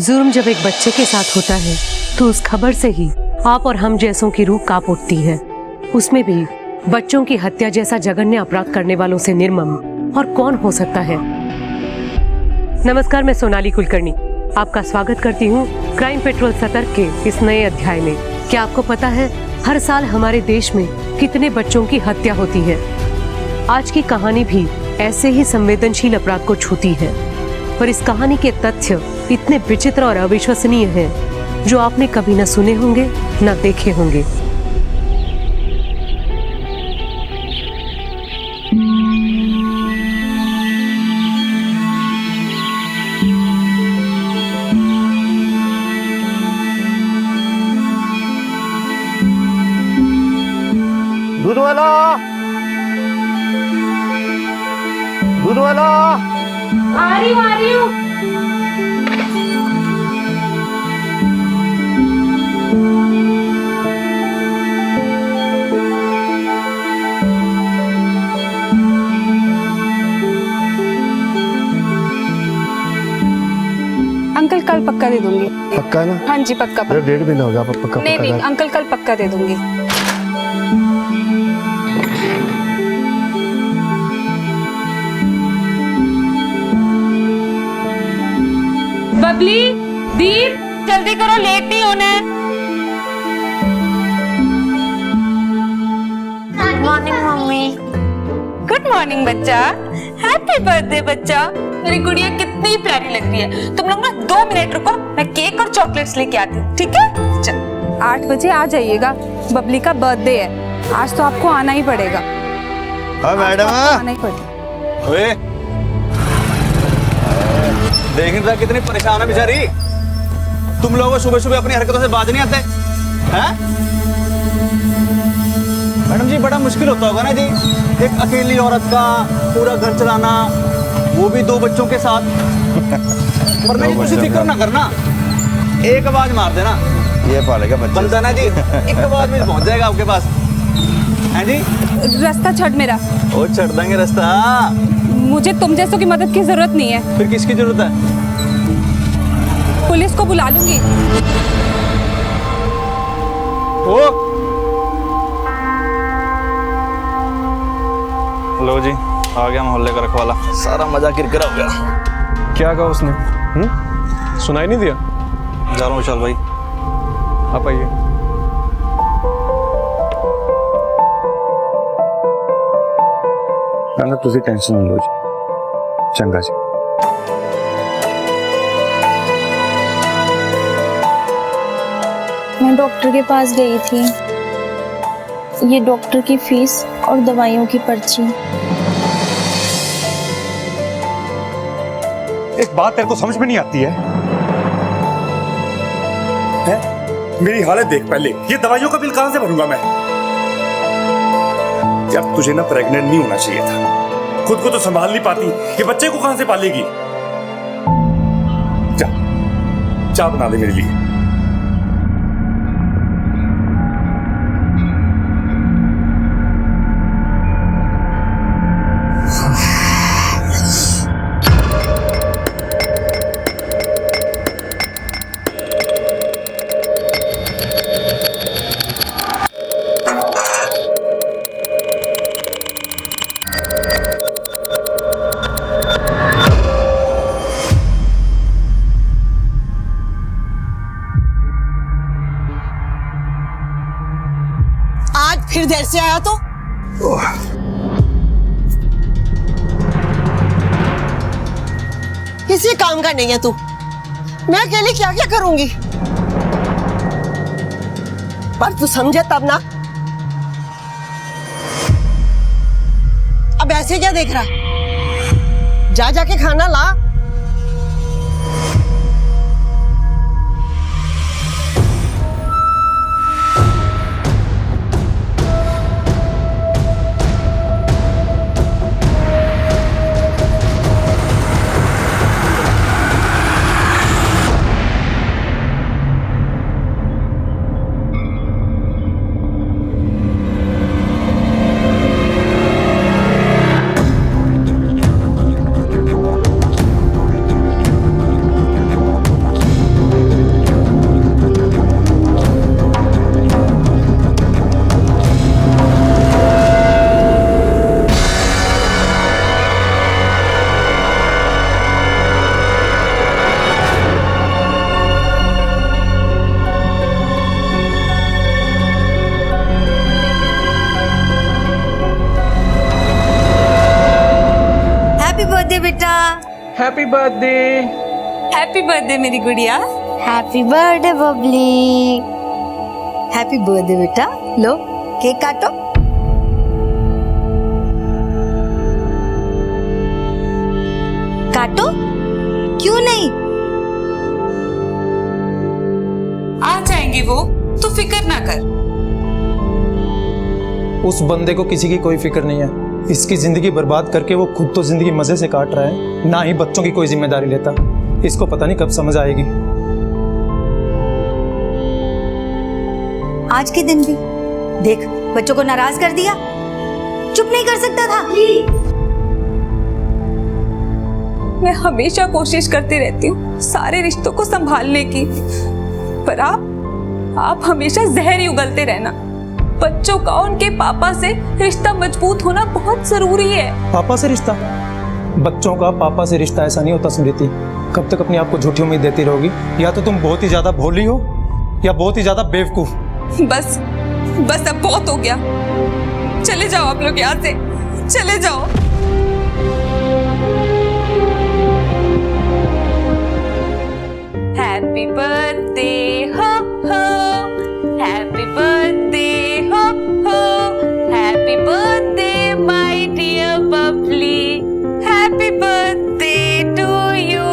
जुर्म जब एक बच्चे के साथ होता है तो उस खबर से ही आप और हम जैसों की रूह कांप उठती है। उसमें भी बच्चों की हत्या जैसा जघन्य अपराध करने वालों से निर्मम और कौन हो सकता है। नमस्कार, मैं सोनाली कुलकर्णी आपका स्वागत करती हूँ क्राइम पेट्रोल सतर्क के इस नए अध्याय में। क्या आपको पता है हर साल हमारे देश में कितने बच्चों की हत्या होती है? आज की कहानी भी ऐसे ही संवेदनशील अपराध को छूती है, पर इस कहानी के तथ्य इतने विचित्र और अविश्वसनीय हैं जो आपने कभी न सुने होंगे न देखे होंगे। दूध वाला, दूध वाला। आ रही हूँ। अंकल कल पक्का दे दूंगी। पक्का ना? हाँ जी पक्का। डेढ़ महीना हो गया पक्का। नहीं अंकल कल पक्का दे दूंगी। बबली, दीप, जल्दी करो, लेट नहीं होना है। Good morning mummy. Good morning बच्चा। हैप्पी बर्थडे बच्चा। मेरी गुड़िया कितनी प्यारी लग रही है। तुम लोग ना 2 मिनट रुको, मैं केक और चॉकलेट्स लेके आती हूँ, ठीक है? चल 8 बजे आ जाइएगा, बबली का बर्थडे है। आज तो आपको आना ही पड़ेगा। हाँ मैडम, आना ही पड़ेगा। ओए, देख रहा कितनी परेशान है बेचारी। तुम लोगों को सुबह सुबह अपनी हरकतों से बाज नहीं आते हैं? मैडम जी बड़ा मुश्किल होता होगा ना जी, एक अकेली औरत का पूरा घर चलाना, वो भी 2 बच्चों के साथ। पर नहीं, कुछ फिक्र ना करना, एक आवाज मार देना, ये पालेगा बच्चा। बनता ना जी, एक आवाज में पहुंच जाएगा आपके पास। हैं जी? रास्ता छड़ मेरा। ओ छड़ देंगे रास्ता। मुझे तुम जैसों की मदद की जरूरत नहीं है। फिर किसकी जरूरत है? पुलिस को बुला लूंगी। ओ लो जी, आ गया मोहल्ले का रखवाला। सारा मजा किरकिरा हो गया। क्या कहा उसने? सुनाई नहीं दिया? जा रहा हूँ विशाल भाई। आप आइए। ना तुझे टेंशन नहीं लो जी, चंगा जी। मैं डॉक्टर के पास गई थी। ये डॉक्टर की फीस और दवाइयों की पर्ची। एक बात तेरे को समझ में नहीं आती है? मेरी हालत देख पहले, ये दवाइयों का बिल कहां से भरूंगा मैं? जब तुझे ना प्रेग्नेंट नहीं होना चाहिए था, खुद को तो संभाल नहीं पाती, ये बच्चे को कहां से पालेगी? चाय बना दे मेरे लिए। फिर देर से आया तो किसी काम का नहीं है तू। मैं अकेले क्या क्या करूंगी? पर तू समझे तब ना। अब ऐसे क्या देख रहा? जा जाके खाना ला। बर्थडे बेटा। Happy birthday. हैप्पी बर्थडे मेरी गुड़िया। Happy birthday Babli. Happy birthday बेटा। लो केक काटो। काटो, क्यों नहीं? आ जाएंगे वो, तो फिक्र ना कर। उस बंदे को किसी की कोई फिक्र नहीं है। इसकी जिंदगी बर्बाद करके वो खुद तो जिंदगी मजे से काट रहा है, ना ही बच्चों की कोई जिम्मेदारी लेता। इसको पता नहीं कब समझ आएगी। आज के दिन भी देख बच्चों को नाराज कर दिया। चुप नहीं कर सकता था। मैं हमेशा कोशिश करती रहती हूँ सारे रिश्तों को संभालने की, पर आप हमेशा जहर ही उगलते रहना। बच्चों का उनके पापा से रिश्ता मजबूत होना बहुत जरूरी है। पापा से रिश्ता? बच्चों का पापा से रिश्ता ऐसा नहीं होता स्मृति। कब तक अपने आप को झूठी उम्मीद देती रहोगी? या तो तुम बहुत ही ज्यादा भोली हो या बहुत ही ज्यादा बेवकूफ। बस अब बहुत हो गया। चले जाओ आप लोग यहाँ से, चले जाओ। हैप्पी बर्थडे हो, हैप्पी बर्थडे हो, happy birthday my dear Babli, happy birthday to you.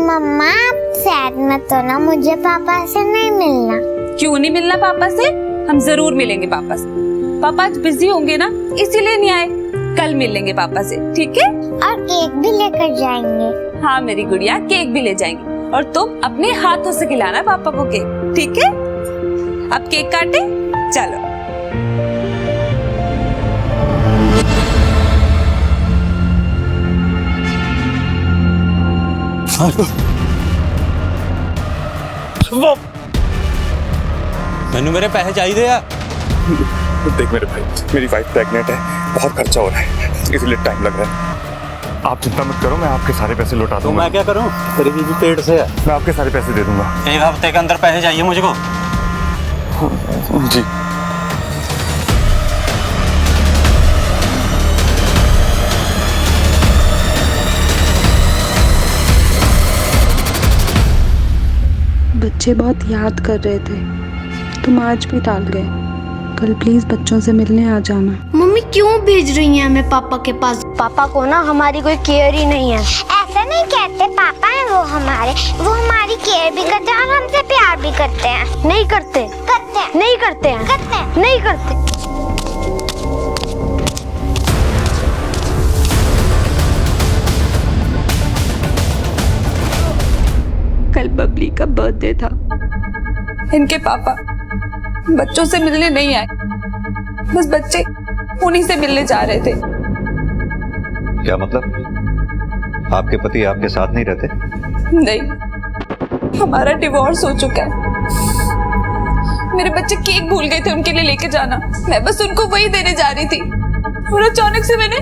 मम्मा सैड मत हो ना, मुझे पापा से नहीं मिलना। क्यों नहीं मिलना पापा से? हम जरूर मिलेंगे पापा से। पापा आज बिजी होंगे ना, इसीलिए नहीं आए। कल मिल लेंगे पापा से, ठीक है? और केक भी लेकर जाएंगे। हाँ मेरी गुड़िया, केक भी ले जाएंगे और तुम अपने हाथों से खिलाना पापा को केक, ठीक है? अब केक काटे, चलो। मैंने मेरे पैसे चाहिए यार। देख मेरे भाई, मेरी वाइफ प्रेग्नेंट है, बहुत खर्चा हो रहा है, इसलिए टाइम लग रहा है। आप चिंता मत करो, मैं आपके सारे पैसे लौटा तो दूंगा। मैं क्या करूं? तेरी बीवी पेट से है। मैं आपके सारे पैसे दे दूंगा। एक हफ्ते के अंदर पैसे चाहिए मुझको। जी। बच्चे बहुत याद कर रहे थे, तुम आज भी टाल गए। कल प्लीज बच्चों से मिलने आ जाना। मम्मी क्यों भेज रही हैं हमें पापा के पास? पापा को ना हमारी कोई केयर ही नहीं है। ऐसा नहीं कहते, पापा है वो हमारी केयर भी करते हैं और हमसे प्यार भी करते हैं। नहीं करते, करते हैं। नहीं करते हैं, करते हैं। नहीं करते। कल बबली का बर्थडे था। इनके पापा बच्चों से मिलने नहीं आए, बस बच्चे उन्हीं से मिलने जा रहे थे। क्या मतलब? आपके पति आपके साथ नहीं रहते? नहीं, हमारा डिवोर्स हो चुका है। मेरे बच्चे केक भूल गए थे उनके लिए लेके जाना, मैं बस उनको वही देने जा रही थी और अचानक से मैंने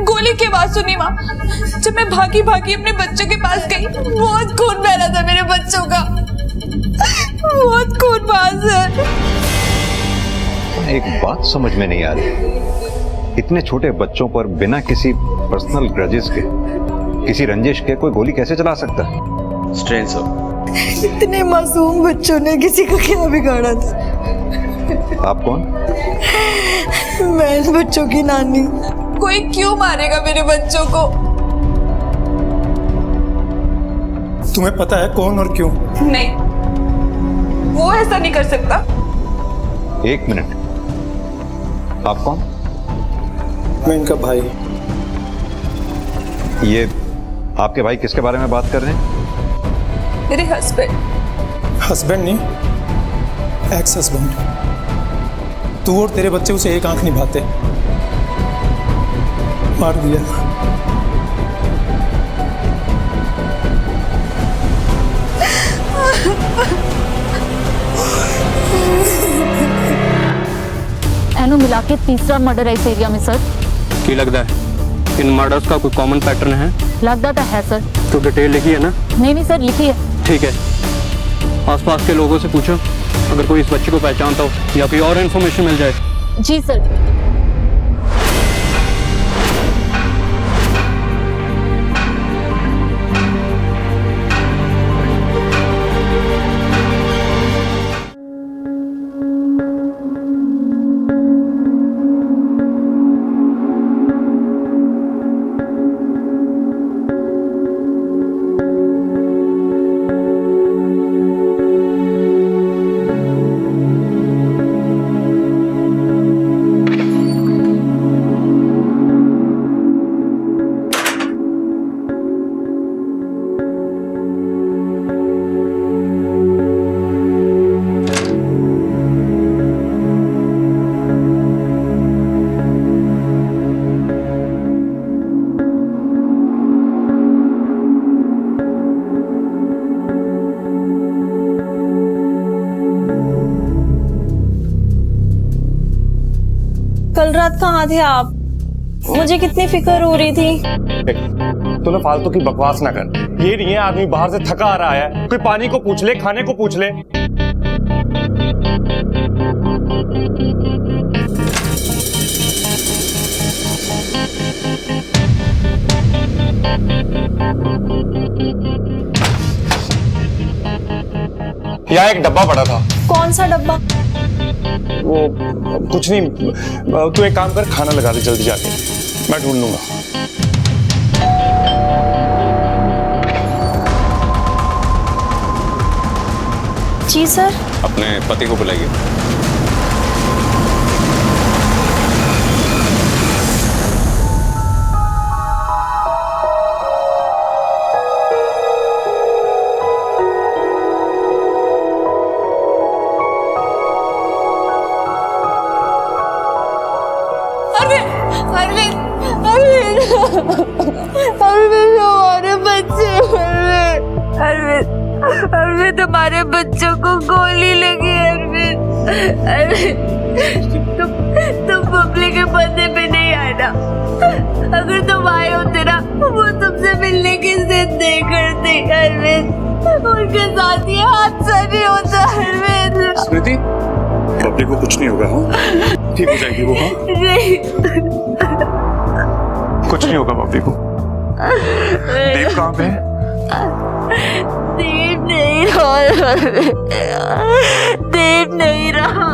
गोली की आवाज सुनी वहां। जब मैं भागी अपने बच्चों के पास गई, बहुत खून बह रहा था मेरे बच्चों का, बहुत खून बहा है। एक बात समझ में नहीं आ रही, इतने छोटे बच्चों पर बिना किसी पर्सनल ग्रजेस के, किसी रंजिश के कोई गोली कैसे चला सकता है? Strain sir. इतने मासूम बच्चों ने किसी का क्या बिगाड़ा था? आप कौन? मैं इन बच्चों की नानी। कोई क्यों मारेगा मेरे बच्चों को? तुम्हें पता है कौन और क्यों? नहीं, वो ऐसा नहीं कर सकता। एक मिनट, आप कौन? मैं इनका भाई। ये आपके भाई किसके बारे में बात कर रहे हैं? मेरे हस्बैंड। हस्बैंड नहीं, एक्स हस्बैंड। तू और तेरे बच्चे उसे एक आंख निभाते, मार दिया। एनो मिला के तीसरा मर्डर है इस एरिया में सर। की लगता है इन मर्डर्स का कोई कॉमन पैटर्न है? लगता तो है सर। तो डिटेल लिखी है ना? नहीं सर, लिखी है। ठीक है, आसपास के लोगों से पूछो, अगर कोई इस बच्चे को पहचानता हो या कोई और इन्फॉर्मेशन मिल जाए। जी सर। कल रात कहाँ थे आप? मुझे कितनी फिक्र हो रही थी। तू ना फालतू की बकवास ना कर। ये नहीं है आदमी बाहर से थका आ रहा है, कोई पानी को पूछ ले, खाने को पूछ ले। यहाँ एक डब्बा पड़ा था। कौन सा डब्बा? वो कुछ नहीं, तू एक काम कर, खाना लगा दे जल्दी जाके, मैं ढूंढ लूंगा। जी सर। अपने पति को बुलाइए। हमारे बच्चे, अरविंद हमारे बच्चों को गोली लगी। अरविंद तुम बबली के पर्दे पे नहीं आना। अगर तुम आए होते ना, वो तुमसे मिलने की जिद नहीं करते। अरविंद, उनके साथ ये हादसा नहीं होता। अरविंद, स्मृति, बबली को कुछ नहीं होगा। हाँ, ठीक हो जाएगी वो। हाँ, नहीं, कुछ नहीं होगा बबली को। देव कहाँ पे? देव नहीं रहा। देव नहीं रहा।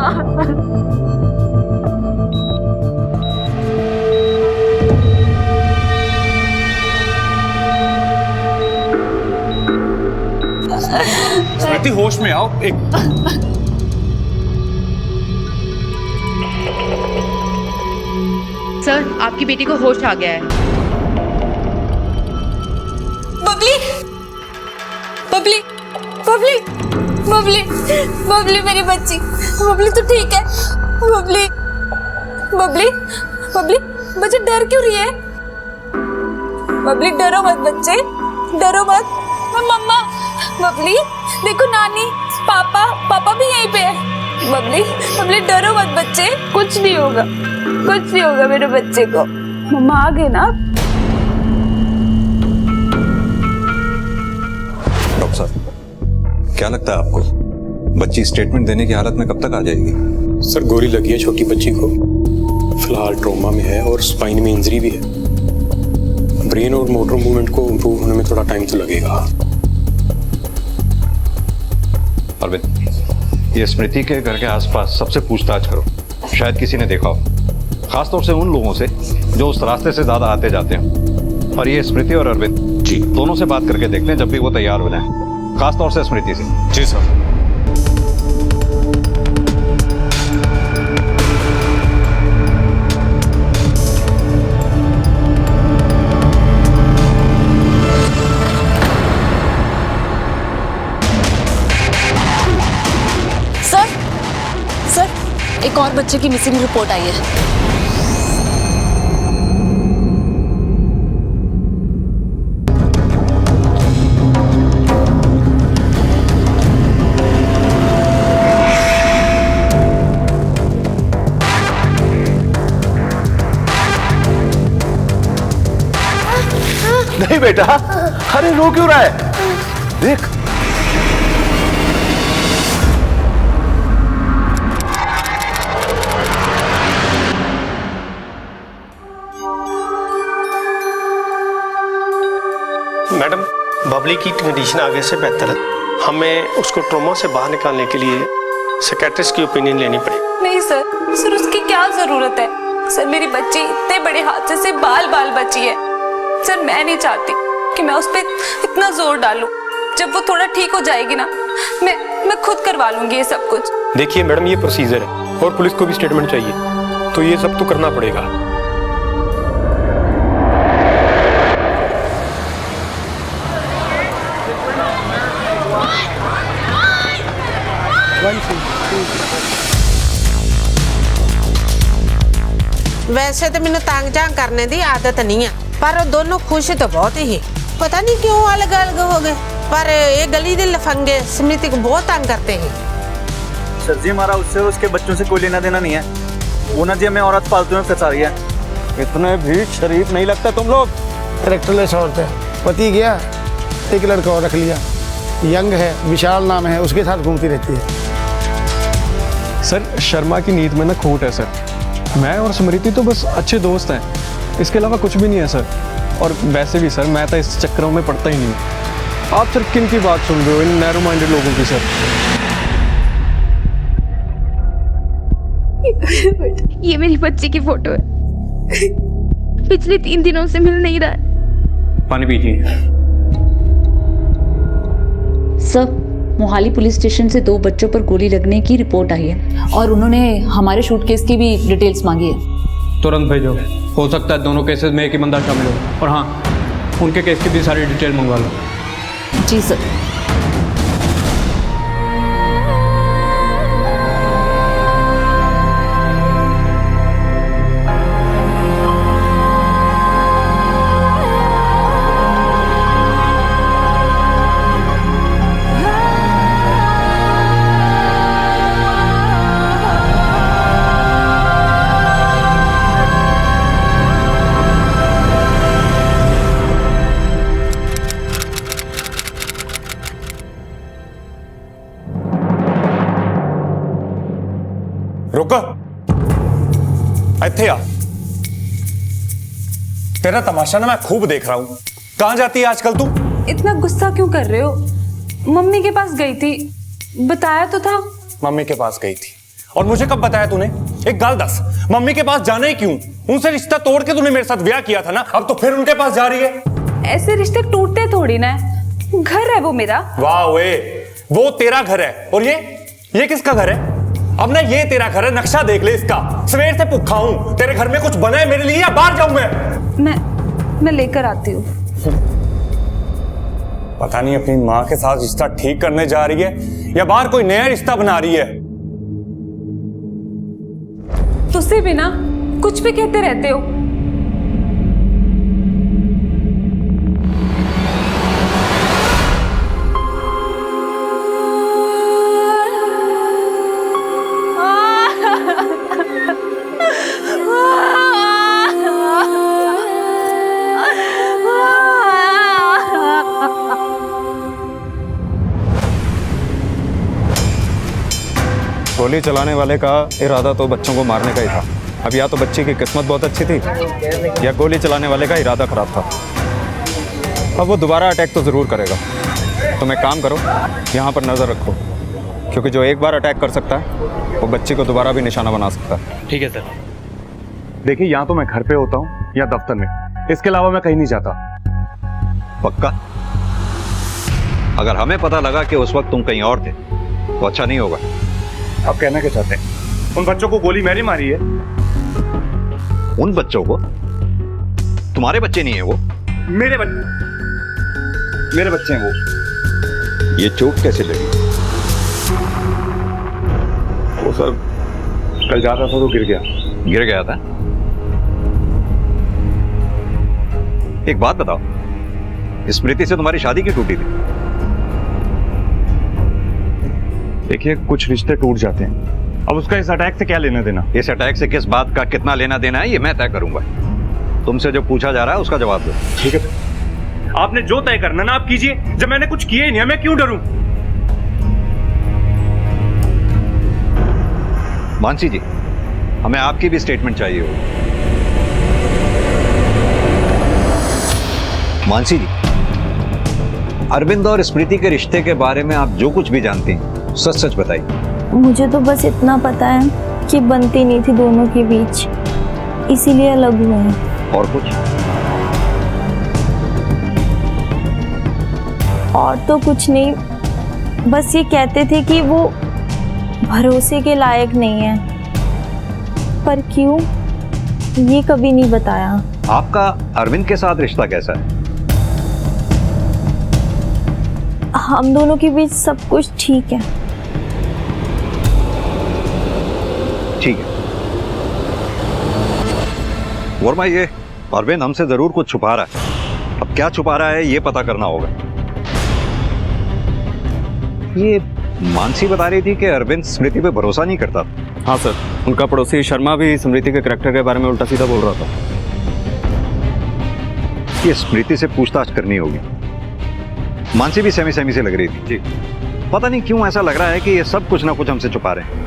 स्मृति, होश में आओ। एक सर, आपकी बेटी को होश आ गया है। बबली, बबली, बबली, बबली, बबली मेरी बच्ची। बबली तू ठीक है? बबली, बबली, बबली, बच्चे डर क्यों रही है? बबली डरो मत बच्चे, डरो मत। मम्मा, बबली देखो, नानी, पापा, पापा भी यहीं पे है। बबली, बबली डरो मत बच्चे, कुछ नहीं होगा, कुछ नहीं होगा मेरे बच्चे को। मम्मा आ गए ना? डॉक्टर साहब, क्या लगता है आपको बच्ची स्टेटमेंट देने की हालत में कब तक आ जाएगी? सर, गोली लगी है छोटी बच्ची को, फिलहाल ट्रोमा में है और स्पाइन में इंजरी भी है। ब्रेन और मोटर मूवमेंट को इम्प्रूव होने में थोड़ा टाइम तो लगेगा। अरविंद, ये स्मृति के घर के आसपास सबसे पूछताछ करो, शायद किसी ने देखा हो, खासतौर से उन लोगों से जो उस रास्ते से ज्यादा आते जाते हैं। और ये स्मृति और अरविंद जी दोनों से बात करके देखते हैं जब भी वो तैयार हो जाए, खासतौर से स्मृति से। जी सर। एक और बच्चे की मिसिंग रिपोर्ट आई है। नहीं बेटा, अरे रो क्यों रहा है? देख, मैडम, बबली की कंडीशन आगे से बेहतर है। हमें उसको ट्रॉमा से बाहर निकालने के लिए साइकियाट्रिस्ट की ओपिनियन लेनी पड़ेगी। नहीं सर, सर उसकी क्या जरूरत है? सर मेरी बच्ची इतने बड़े हादसे से बाल बाल बची है। सर मैं नहीं चाहती कि मैं उस पर इतना जोर डालूं। जब वो थोड़ा ठीक हो जाएगी ना, मैं खुद करवा लूंगी ये सब कुछ। देखिए मैडम, ये प्रोसीजर है और पुलिस को भी स्टेटमेंट चाहिए, तो ये सब तो करना पड़ेगा। वैसे तो मैंने तंग जांग करने की आदत नहीं है, पर वो दोनों खुश तो बहुत ही। पता नहीं क्यों अलग अलग हो गए, पर ये गली के लफंगे स्मृति को बहुत तंग करते हैं। सर जी, हमारा उससे उसके बच्चों से कोई लेना देना नहीं है। वो ना जी हमें औरत फालतू में फंसा रही है। इतने भी शरीफ नहीं लगता तुम लोग। कैरेक्टरलेस औरत है, पति गया एक लड़का और रख लिया, यंग है, विशाल नाम है, उसके साथ घूमती रहती है। सर शर्मा की नीयत में ना खोट है सर। मैं और स्मृति तो बस अच्छे दोस्त हैं, इसके अलावा कुछ भी नहीं है सर। और वैसे भी सर मैं तो इस चक्करों में पड़ता ही नहीं। आप सर किन की बात सुन रहे हो, इन नैरो माइंडेड लोगों की सर। ये मेरी बच्ची की फोटो है, पिछले 3 दिनों से मिल नहीं रहा है। पानी पीजिए। सर मोहाली पुलिस स्टेशन से 2 बच्चों पर गोली लगने की रिपोर्ट आई है और उन्होंने हमारे शूटकेस की भी डिटेल्स मांगी है। तुरंत भेजो, हो सकता है दोनों केसेस में एक ही बंदा शामिल हो। और हाँ, उनके केस की भी सारी डिटेल मंगवा लो। जी सर। रुक, इत्थे आ। तेरा तमाशा ना मैं खूब देख रहा हूं। कहां जाती है आजकल तू? इतना गुस्सा क्यों कर रहे हो? मम्मी के पास गई थी, बताया तो था। मम्मी के पास गई थी और मुझे कब बताया तूने? एक गाल दस, मम्मी के पास जाना ही क्यों? उनसे रिश्ता तोड़ के तूने मेरे साथ ब्याह किया था ना, अब तो फिर उनके पास जा रही है। ऐसे रिश्ते टूटते थोड़ी ना है, घर है वो मेरा। वाह वे, वो तेरा घर है और ये किसका घर है? अब ना ये तेरा घर है, नक्शा देख ले इसका। सवेर से भूखा हूं, तेरे घर में कुछ बना है मेरे लिए या बाहर जाऊं मैं लेकर आती हूँ। पता नहीं अपनी माँ के साथ रिश्ता ठीक करने जा रही है या बाहर कोई नया रिश्ता बना रही है। तुझसे भी ना कुछ भी कहते रहते हो। गोली चलाने वाले का इरादा तो बच्चों को मारने का ही था। अब या तो बच्ची की किस्मत बहुत अच्छी थी या गोली चलाने वाले का इरादा खराब था। अब वो दोबारा अटैक तो ज़रूर करेगा। तुम एक काम करो, यहाँ पर नज़र रखो, क्योंकि जो एक बार अटैक कर सकता है वो बच्ची को दोबारा भी निशाना बना सकता है। ठीक है सर। देखिए, या तो मैं घर पे होता हूँ या दफ्तर में, इसके अलावा मैं कहीं नहीं जाता। पक्का? अगर हमें पता लगा कि उस वक्त तुम कहीं और थे तो अच्छा नहीं होगा। आप कहना क्या चाहते हैं? उन बच्चों को गोली मैंने मारी है। उन बच्चों को? तुम्हारे बच्चे नहीं है वो? मेरे बच्चे हैं वो। ये चोट कैसे लगी? वो सर कल जा रहा था तो गिर गया था। एक बात बताओ, स्मृति से तुम्हारी शादी क्यों टूटी थी? देखिए, कुछ रिश्ते टूट जाते हैं, अब उसका इस अटैक से क्या लेना देना? इस अटैक से किस बात का कितना लेना देना है ये मैं तय करूंगा। तुमसे जो पूछा जा रहा है उसका जवाब दो। ठीक है, आपने जो तय करना ना आप कीजिए। जब मैंने कुछ किया ही नहीं, मैं क्यों डरूं? मानसी जी, हमें आपकी भी स्टेटमेंट चाहिए होगी। मानसी जी, अरविंद और स्मृति के रिश्ते के बारे में आप जो कुछ भी जानती हैं सच सच बताइए। मुझे तो बस इतना पता है कि बनती नहीं थी दोनों के बीच, इसीलिए अलग हुए हैं। और कुछ? और तो कुछ नहीं, बस ये कहते थे कि वो भरोसे के लायक नहीं है, पर क्यों ये कभी नहीं बताया। आपका अरविंद के साथ रिश्ता कैसा है? हम दोनों के बीच सब कुछ ठीक है। ठीक है। वर्मा, ये अरविंद हमसे जरूर कुछ छुपा रहा है। अब क्या छुपा रहा है ये पता करना होगा। ये मानसी बता रही थी कि अरविंद स्मृति पे भरोसा नहीं करता। हाँ सर, उनका पड़ोसी शर्मा भी स्मृति के करैक्टर के बारे में उल्टा सीधा बोल रहा था। ये स्मृति से पूछताछ करनी होगी। मानसी भी सहमी सहमी से लग रही थी जी। पता नहीं क्यों ऐसा लग रहा है कि ये सब कुछ ना कुछ हमसे छुपा रहे हैं।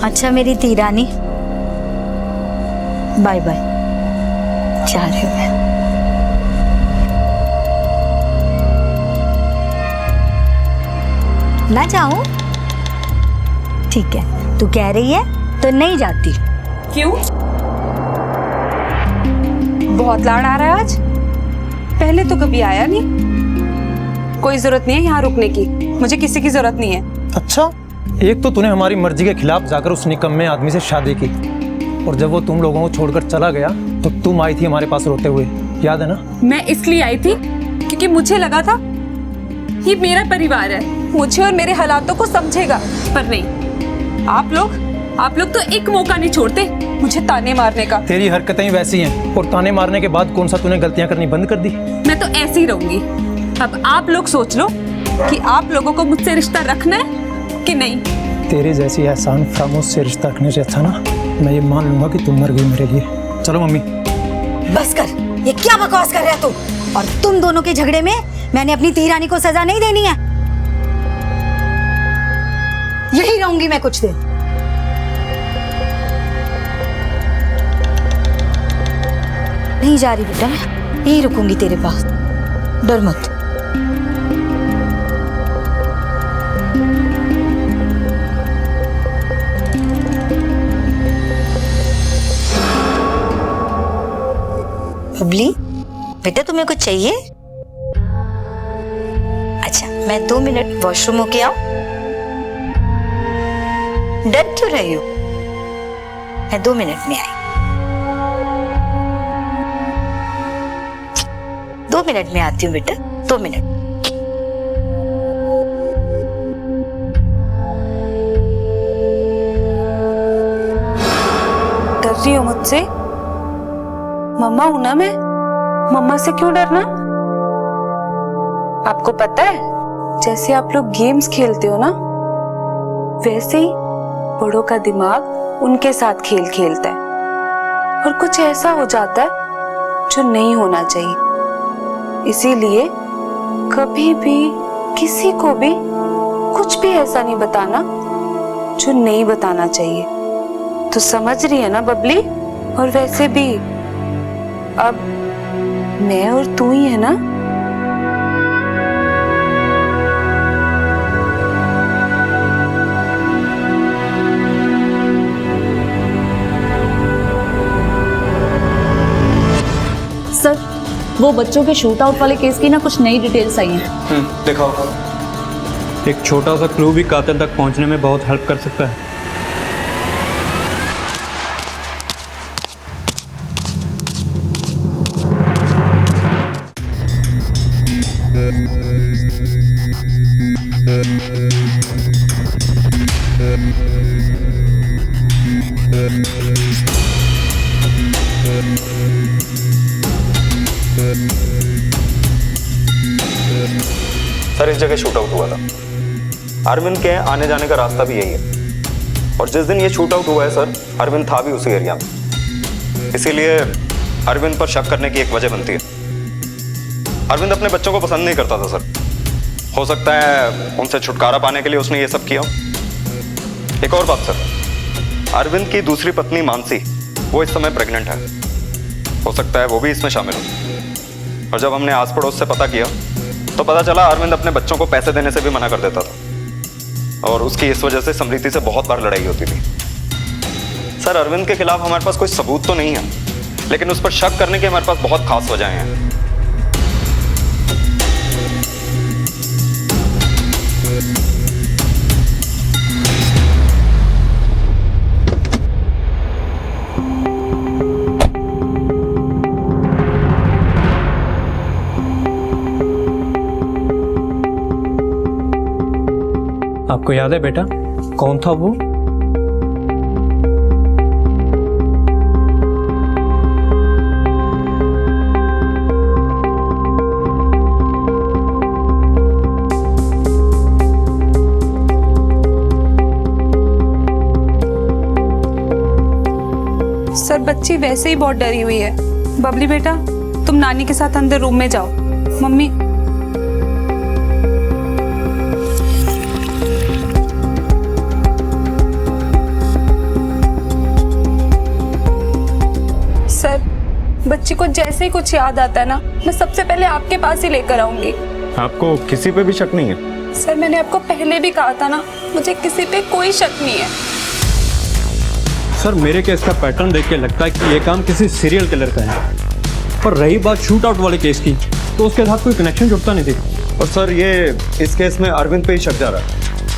अच्छा मेरी तीरानी, बाय बाय, जा रही हूँ मैं। ना जाऊं? ठीक है, तू कह रही है तो नहीं जाती। क्यों? बहुत लाड़ आ रहा है आज? पहले तो कभी आया नहीं। कोई जरूरत नहीं है यहाँ रुकने की, मुझे किसी की जरूरत नहीं है। अच्छा, एक तो तूने हमारी मर्जी के खिलाफ जाकर उस निकम्मे आदमी से शादी की, और जब वो तुम लोगों को छोड़कर चला गया तो तुम आई थी हमारे पास रोते हुए, याद है ना? मैं इसलिए आई थी क्योंकि मुझे लगा था ये मेरा परिवार है, मुझे और मेरे हालातों को समझेगा। पर नहीं, आप लोग तो एक मौका नहीं छोड़ते मुझे ताने मारने का। तेरी हरकतें वैसी हैं, और ताने मारने के बाद कौन सा तूने गलतियां करनी बंद कर दी? मैं तो ऐसी ही रहूंगी। अब आप लोग सोच लो कि आप लोगों को मुझसे रिश्ता रखना है कि नहीं। तेरे जैसी एहसान फरामोश से रिश्ता रखने से अच्छा ना मैं ये मान लूंगा कि तुम मर गई मेरे लिए। चलो मम्मी। बस कर, ये क्या बकवास कर रहा है तू? और तुम दोनों के झगड़े में मैंने अपनी तीरानी को सजा नहीं देनी है। यही रहूंगी मैं कुछ दिन। नहीं जा रही बेटा, मैं यही रुकूंगी तेरे पास, डर मत। बबली बेटा, तुम्हें कुछ चाहिए? अच्छा, मैं 2 मिनट वॉशरूम होके आऊं? डर क्यों रही हो? मैं 2 मिनट में आई। 2 मिनट में आती हूँ बेटा, 2 मिनट। डर रही हो मुझसे? मम्मा हूं ना मैं, मम्मा से क्यों डरना? आपको पता है, जैसे आप लोग गेम्स खेलते हो ना, वैसे ही बड़ों का दिमाग उनके साथ खेल खेलता है, और कुछ ऐसा हो जाता है जो नहीं होना चाहिए। इसीलिए कभी भी किसी को भी कुछ भी ऐसा नहीं बताना जो नहीं बताना चाहिए। तो समझ रही है ना बबली? और वैसे भी अब मैं और तू ही है ना? सर, वो बच्चों के शूट आउट वाले केस की ना कुछ नई डिटेल्स आई हैं। दिखाओ। एक छोटा सा क्लू भी कातिल तक पहुंचने में बहुत हेल्प कर सकता है। सर, इस जगह शूट आउट हुआ था। अरविंद के आने जाने का रास्ता भी यही है, और जिस दिन ये शूट आउट हुआ है सर, अरविंद था भी उसी एरिया में। इसीलिए अरविंद पर शक करने की एक वजह बनती है। अरविंद अपने बच्चों को पसंद नहीं करता था सर। हो सकता है उनसे छुटकारा पाने के लिए उसने ये सब किया। एक और बात सर, अरविंद की दूसरी पत्नी मानसी, वो इस समय प्रेग्नेंट है। हो सकता है वो भी इसमें शामिल हो। और जब हमने आस पड़ोस से पता किया तो पता चला अरविंद अपने बच्चों को पैसे देने से भी मना कर देता था, और उसकी इस वजह से समृति से बहुत बार लड़ाई होती थी। सर, अरविंद के खिलाफ हमारे पास कोई सबूत तो नहीं है, लेकिन उस पर शक करने की हमारे पास बहुत खास वजहें हैं। आपको याद है बेटा कौन था वो? सर बच्ची वैसे ही बहुत डरी हुई है। बबली बेटा तुम नानी के साथ अंदर रूम में जाओ। मम्मी सर बच्ची को जैसे ही कुछ याद आता है ना, मैं सबसे पहले आपके पास ही लेकर आऊंगी। आपको किसी पे भी शक नहीं है? सर मैंने आपको पहले भी कहा था ना, मुझे किसी पे कोई शक नहीं है। सर मेरे केस का पैटर्न देख के लगता है कि ये काम किसी सीरियल किलर का है। पर रही बात शूट आउट वाले केस की, तो उसके साथ कोई कनेक्शन जुड़ता नहीं दिखा। और सर ये इस केस में अरविंद पे ही शक जा रहा है।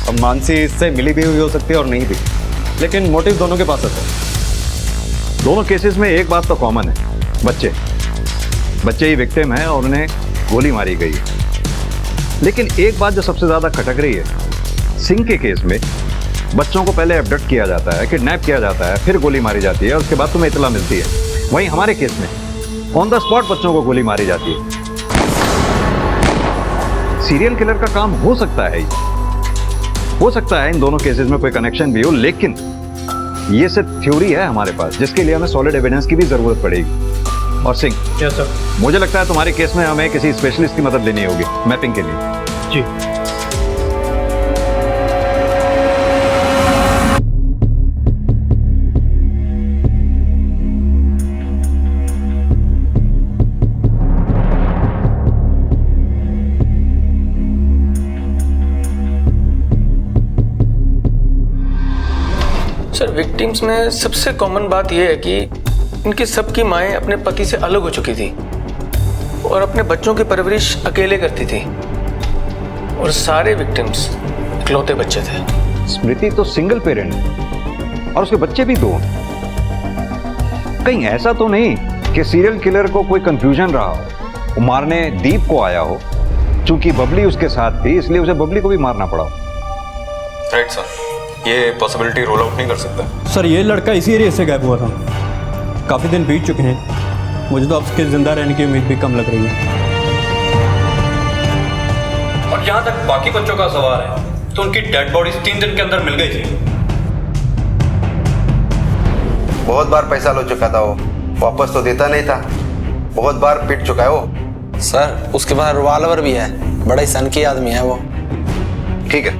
अब मानसी इससे मिली भी हुई हो सकती है और नहीं भी, लेकिन मोटिव दोनों के पास है सर। दोनों केसेस में एक बात तो कॉमन है, बच्चे ही विक्टिम हैं और उन्हें गोली मारी गई है। लेकिन एक बात जो सबसे ज्यादा खटक रही है, सिंह के केस में बच्चों को पहले एब्डक्ट किया जाता है, किडनैप किया जाता है, फिर गोली मारी जाती है और उसके बाद तुम्हें इतला मिलती है। वहीं हमारे केस में ऑन द स्पॉट बच्चों को गोली मारी जाती है। सीरियल किलर का काम हो सकता है, हो सकता है इन दोनों केसेस में कोई कनेक्शन भी हो, लेकिन ये सिर्फ थ्योरी है हमारे पास, जिसके लिए हमें सॉलिड एविडेंस की भी जरूरत पड़ेगी। और सिंह, यस सर, मुझे लगता है तुम्हारे केस में हमें किसी स्पेशलिस्ट की मदद लेनी होगी मैपिंग के लिए। जी। सर विक्टिम्स में सबसे कॉमन बात यह है कि इनकी सबकी माएँ अपने पति से अलग हो चुकी थी और अपने बच्चों की परवरिश अकेले करती थी, और सारे विक्टिम्स इकलौते बच्चे थे। स्मृति तो सिंगल पेरेंट और उसके बच्चे भी दो। कहीं ऐसा तो नहीं कि सीरियल किलर को कोई कंफ्यूजन रहा हो, वो मारने दीप को आया हो, चूंकि बबली उसके साथ थी इसलिए उसे बबली को भी मारना पड़ा। राइट सर, ये पॉसिबिलिटी रोल आउट नहीं कर सकता। सर ये लड़का इसी एरिया से गायब हुआ था, काफ़ी दिन बीत चुके हैं, मुझे तो अब उसके जिंदा रहने की उम्मीद भी कम लग रही है। और यहाँ तक बाकी बच्चों का सवाल है तो उनकी डेड बॉडीज 3 दिन के अंदर मिल गई थी। बहुत बार पैसा लो चुका था वो, वापस तो देता नहीं था, बहुत बार पिट चुका है वो। सर उसके पास रिवॉल्वर भी है, बड़ा ही सनकी आदमी है वो। ठीक है,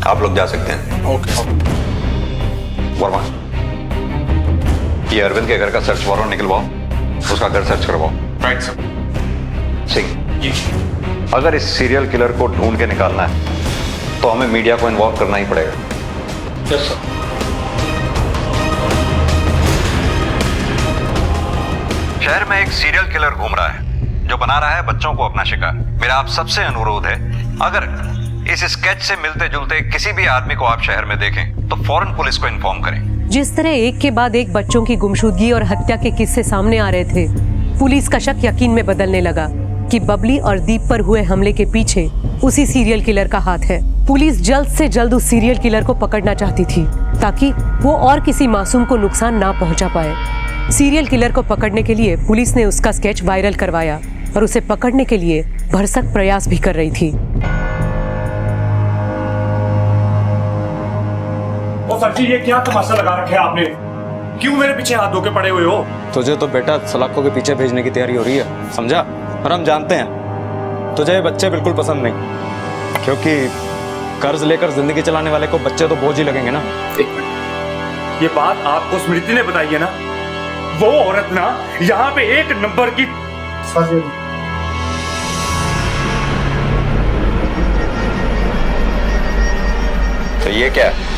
आप लोग जा सकते हैं। ओके। वर्मा, ये अरविंद के घर का सर्च वारंट निकलवाओ, उसका घर सर्च करवाओ। Right sir. सिंह, अगर इस सीरियल किलर को ढूंढ के निकालना है तो हमें मीडिया को इन्वॉल्व करना ही पड़ेगा। Yes sir. शहर में एक सीरियल किलर घूम रहा है जो बना रहा है बच्चों को अपना शिकार। मेरा आप सबसे अनुरोध है, अगर इस स्केच से मिलते जुलते किसी भी आदमी को आप शहर में देखें तो फौरन पुलिस को इन्फॉर्म करें। जिस तरह एक के बाद एक बच्चों की गुमशुदगी और हत्या के किस्से सामने आ रहे थे, पुलिस का शक यकीन में बदलने लगा कि बबली और दीप पर हुए हमले के पीछे उसी सीरियल किलर का हाथ है। पुलिस जल्द से जल्द उस सीरियल किलर को पकड़ना चाहती थी ताकि वो और किसी मासूम को नुकसान ना पहुंचा पाए। सीरियल किलर को पकड़ने के लिए पुलिस ने उसका स्केच वायरल करवाया और उसे पकड़ने के लिए भरसक प्रयास भी कर रही थी। ओ सर जी, ये क्या तमाशा लगा रखे आपने? क्यों मेरे पीछे हाथ धो के पड़े हुए हो? तुझे तो बेटा सलाखों के पीछे भेजने की तैयारी हो रही है, समझा? और हम जानते हैं तुझे बच्चे बिल्कुल पसंद नहीं, क्योंकि कर्ज लेकर जिंदगी चलाने वाले को बच्चे तो बोझ ही लगेंगे ना। एक मिनट, ये बात आपको स्मृति ने बताई है ना? वो औरत ना यहाँ पे एक नंबर की तो ये क्या है?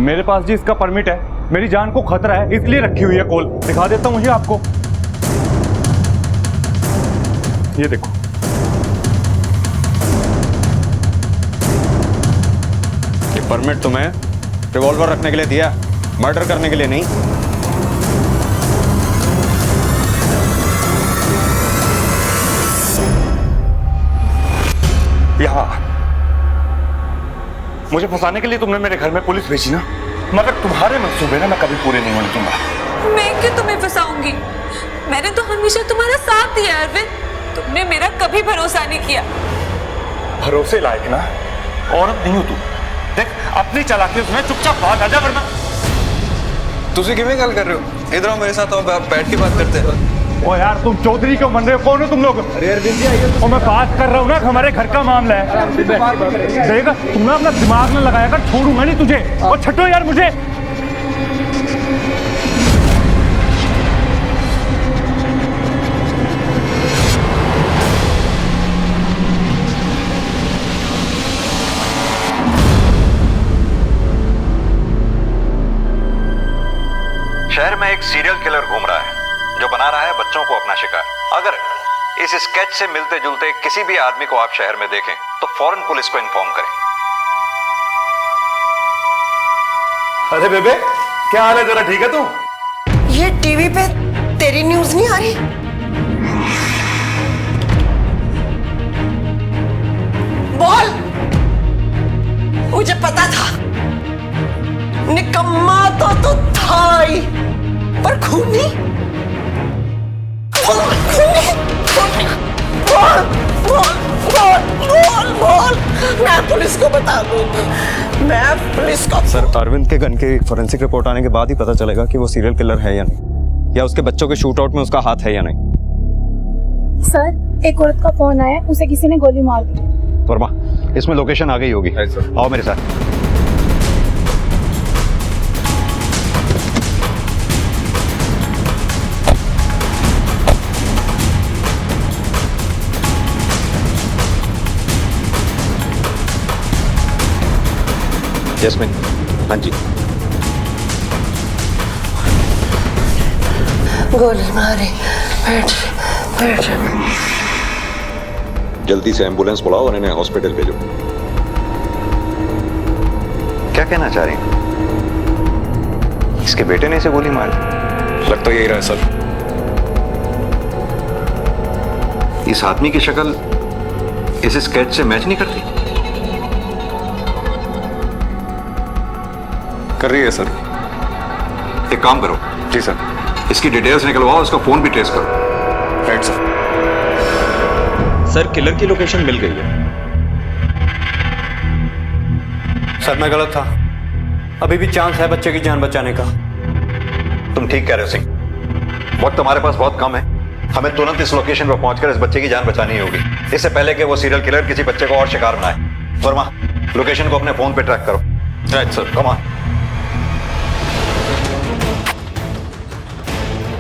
मेरे पास जी इसका परमिट है, मेरी जान को खतरा है इसलिए रखी हुई है कॉल। दिखा देता हूँ मुझे आपको, ये देखो। ये परमिट तुम्हें रिवॉल्वर रखने के लिए दिया, मर्डर करने के लिए नहीं। यहाँ मुझे फंसाने के लिए तुमने मेरे घर में पुलिस भेजी ना, मगर तुम्हारे मंसूबे ना मैं कभी पूरे नहीं होने दूंगा। मैं क्यों तुम्हें फंसाऊंगी? मैंने तो हमेशा तुम्हारा साथ दिया अरविंद, तुमने मेरा कभी भरोसा नहीं किया। भरोसे लायक ना औरत नहीं हो तू। देख अपनी चालाकी उसमें चुपचाप भाग आजा, वरना तुझे किਵੇਂ ਗੱਲ कर रहे हो? इधर आओ मेरे साथ, आओ बैठ के बात करते हैं। ओ यार तुम चौधरी क्यों बन रहे हो? कौन हो तुम लोग? अरे अरविंद जी आइए। और मैं बात कर रहा हूँ ना, हमारे घर का मामला है। देख तुम ना अपना दिमाग में लगाया कर, छोड़ूंगा नहीं तुझे। और छटो यार मुझे। शहर में एक सीरियल किलर घूम रहा है जो बना रहा है बच्चों को अपना शिकार। अगर इस स्केच से मिलते जुलते किसी भी आदमी को आप शहर में देखें तो फौरन पुलिस को इन्फॉर्म करें। अरे बेबे क्या हाल है, जरा ठीक है तू? ये टीवी पे तेरी न्यूज नहीं आ रही? बोल, मुझे पता था, निकम्मा तो था ही, पर खूनी? बोल, मैं पुलिस को बता दूंगी, मैं पुलिस को। सर अरविंद के गन की फॉरेंसिक रिपोर्ट आने के बाद ही पता चलेगा कि वो सीरियल किलर है या नहीं, या उसके बच्चों के शूट आउट में उसका हाथ है या नहीं। सर एक औरत का फोन आया, उसे किसी ने गोली मार दी। वर्मा इसमें लोकेशन आ गई होगी, आओ मेरे साथ। जैस्मिन, हाँ जी। गोली मारी, बैठ। जल्दी से एम्बुलेंस बुलाओ और इन्हें हॉस्पिटल भेजो। क्या कहना चाह रही हैं? इसके बेटे ने इसे गोली मारी? लग तो यही रहा है सर। इस आदमी की शक्ल इस स्केच से मैच नहीं करती। कर रही है सर। एक काम करो। जी सर। इसकी डिटेल्स निकलवाओ, उसका फोन भी ट्रेस करो। Right sir. सर किलर की लोकेशन मिल गई है। सर मैं गलत था, अभी भी चांस है बच्चे की जान बचाने का। तुम ठीक कह रहे हो सिंह, वक्त हमारे पास बहुत कम है। हमें तुरंत इस लोकेशन पर पहुंचकर इस बच्चे की जान बचानी होगी, इससे पहले कि वो सीरियल किलर किसी बच्चे को और शिकार बनाए। वर्मा लोकेशन को अपने फोन पे ट्रैक करो। Right sir. Come on.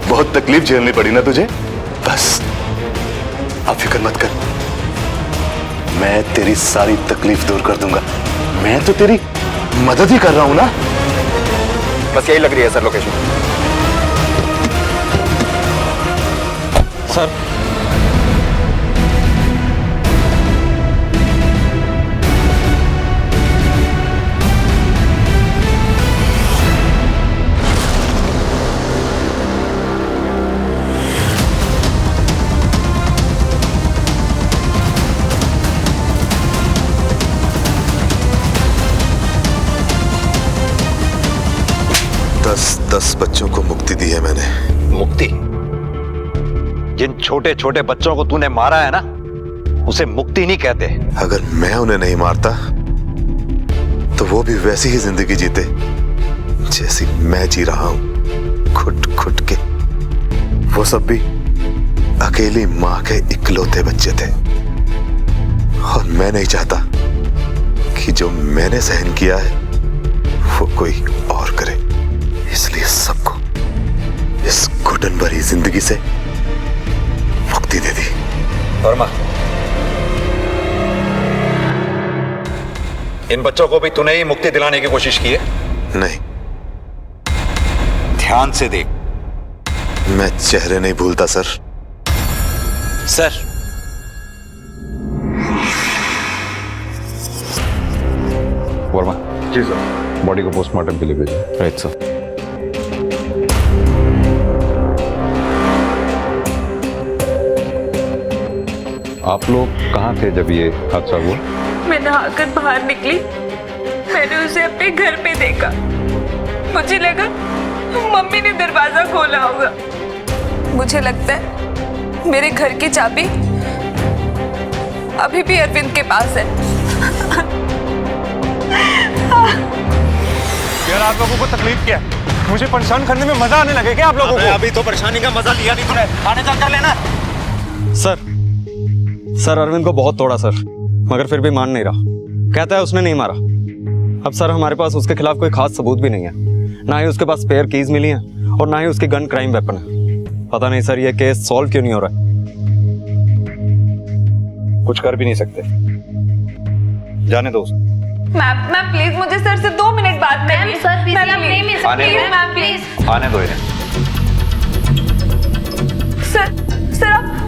बहुत तकलीफ झेलनी पड़ी ना तुझे? बस अब फिक्र मत कर, मैं तेरी सारी तकलीफ दूर कर दूंगा। मैं तो तेरी मदद ही कर रहा हूं ना। बस यही लग रही है सर लोकेशन। सर दस बच्चों को मुक्ति दी है मैंने। मुक्ति? जिन छोटे छोटे बच्चों को तूने मारा है ना, उसे मुक्ति नहीं कहते। अगर मैं उन्हें नहीं मारता तो वो भी वैसी ही जिंदगी जीते जैसी मैं जी रहा हूं, खुट खुट के। वो सब भी अकेली मां के इकलौते बच्चे थे, और मैं नहीं चाहता कि जो मैंने सहन किया है वो कोई और करे। इसलिए सबको इस घुटन भरी जिंदगी से मुक्ति दे दी। वर्मा, इन बच्चों को भी तूने ही मुक्ति दिलाने की कोशिश की है? नहीं। ध्यान से देख। मैं चेहरे नहीं भूलता सर। सर वर्मा। जी सर। बॉडी को पोस्टमार्टम के लिए भेजो। Right sir. आप लोग कहाँ थे जब ये हादसा हुआ? मैं नहाकर बाहर निकली, मैंने उसे अपने घर पे देखा। मुझे लगा मम्मी ने दरवाजा खोला होगा। मुझे लगता है मेरे घर की चाबी अभी भी अरविंद के पास है। यार आप लोगों को तकलीफ क्या है? मुझे परेशान करने में मजा आने लगे क्या आप लोगों को? अभी तो परेशानी का मजा लिया नहीं तूने, आने चल कर लेना। सर अरविंद को बहुत तोड़ा सर, मगर फिर भी मान नहीं रहा। कहता है उसने नहीं मारा। अब सर हमारे पास उसके खिलाफ कोई खास सबूत भी नहीं है, ना ही उसके पास स्पेयर कीज मिली हैं और ना ही उसकी गन क्राइम वेपन है। पता नहीं सर ये केस सॉल्व क्यों नहीं हो रहा है। कुछ कर भी नहीं सकते, जाने दो। मैम प्लीज मुझे सर से 2 मिनट बात करनी। सर प्लीज मैम प्लीज आने दो इन्हें। सर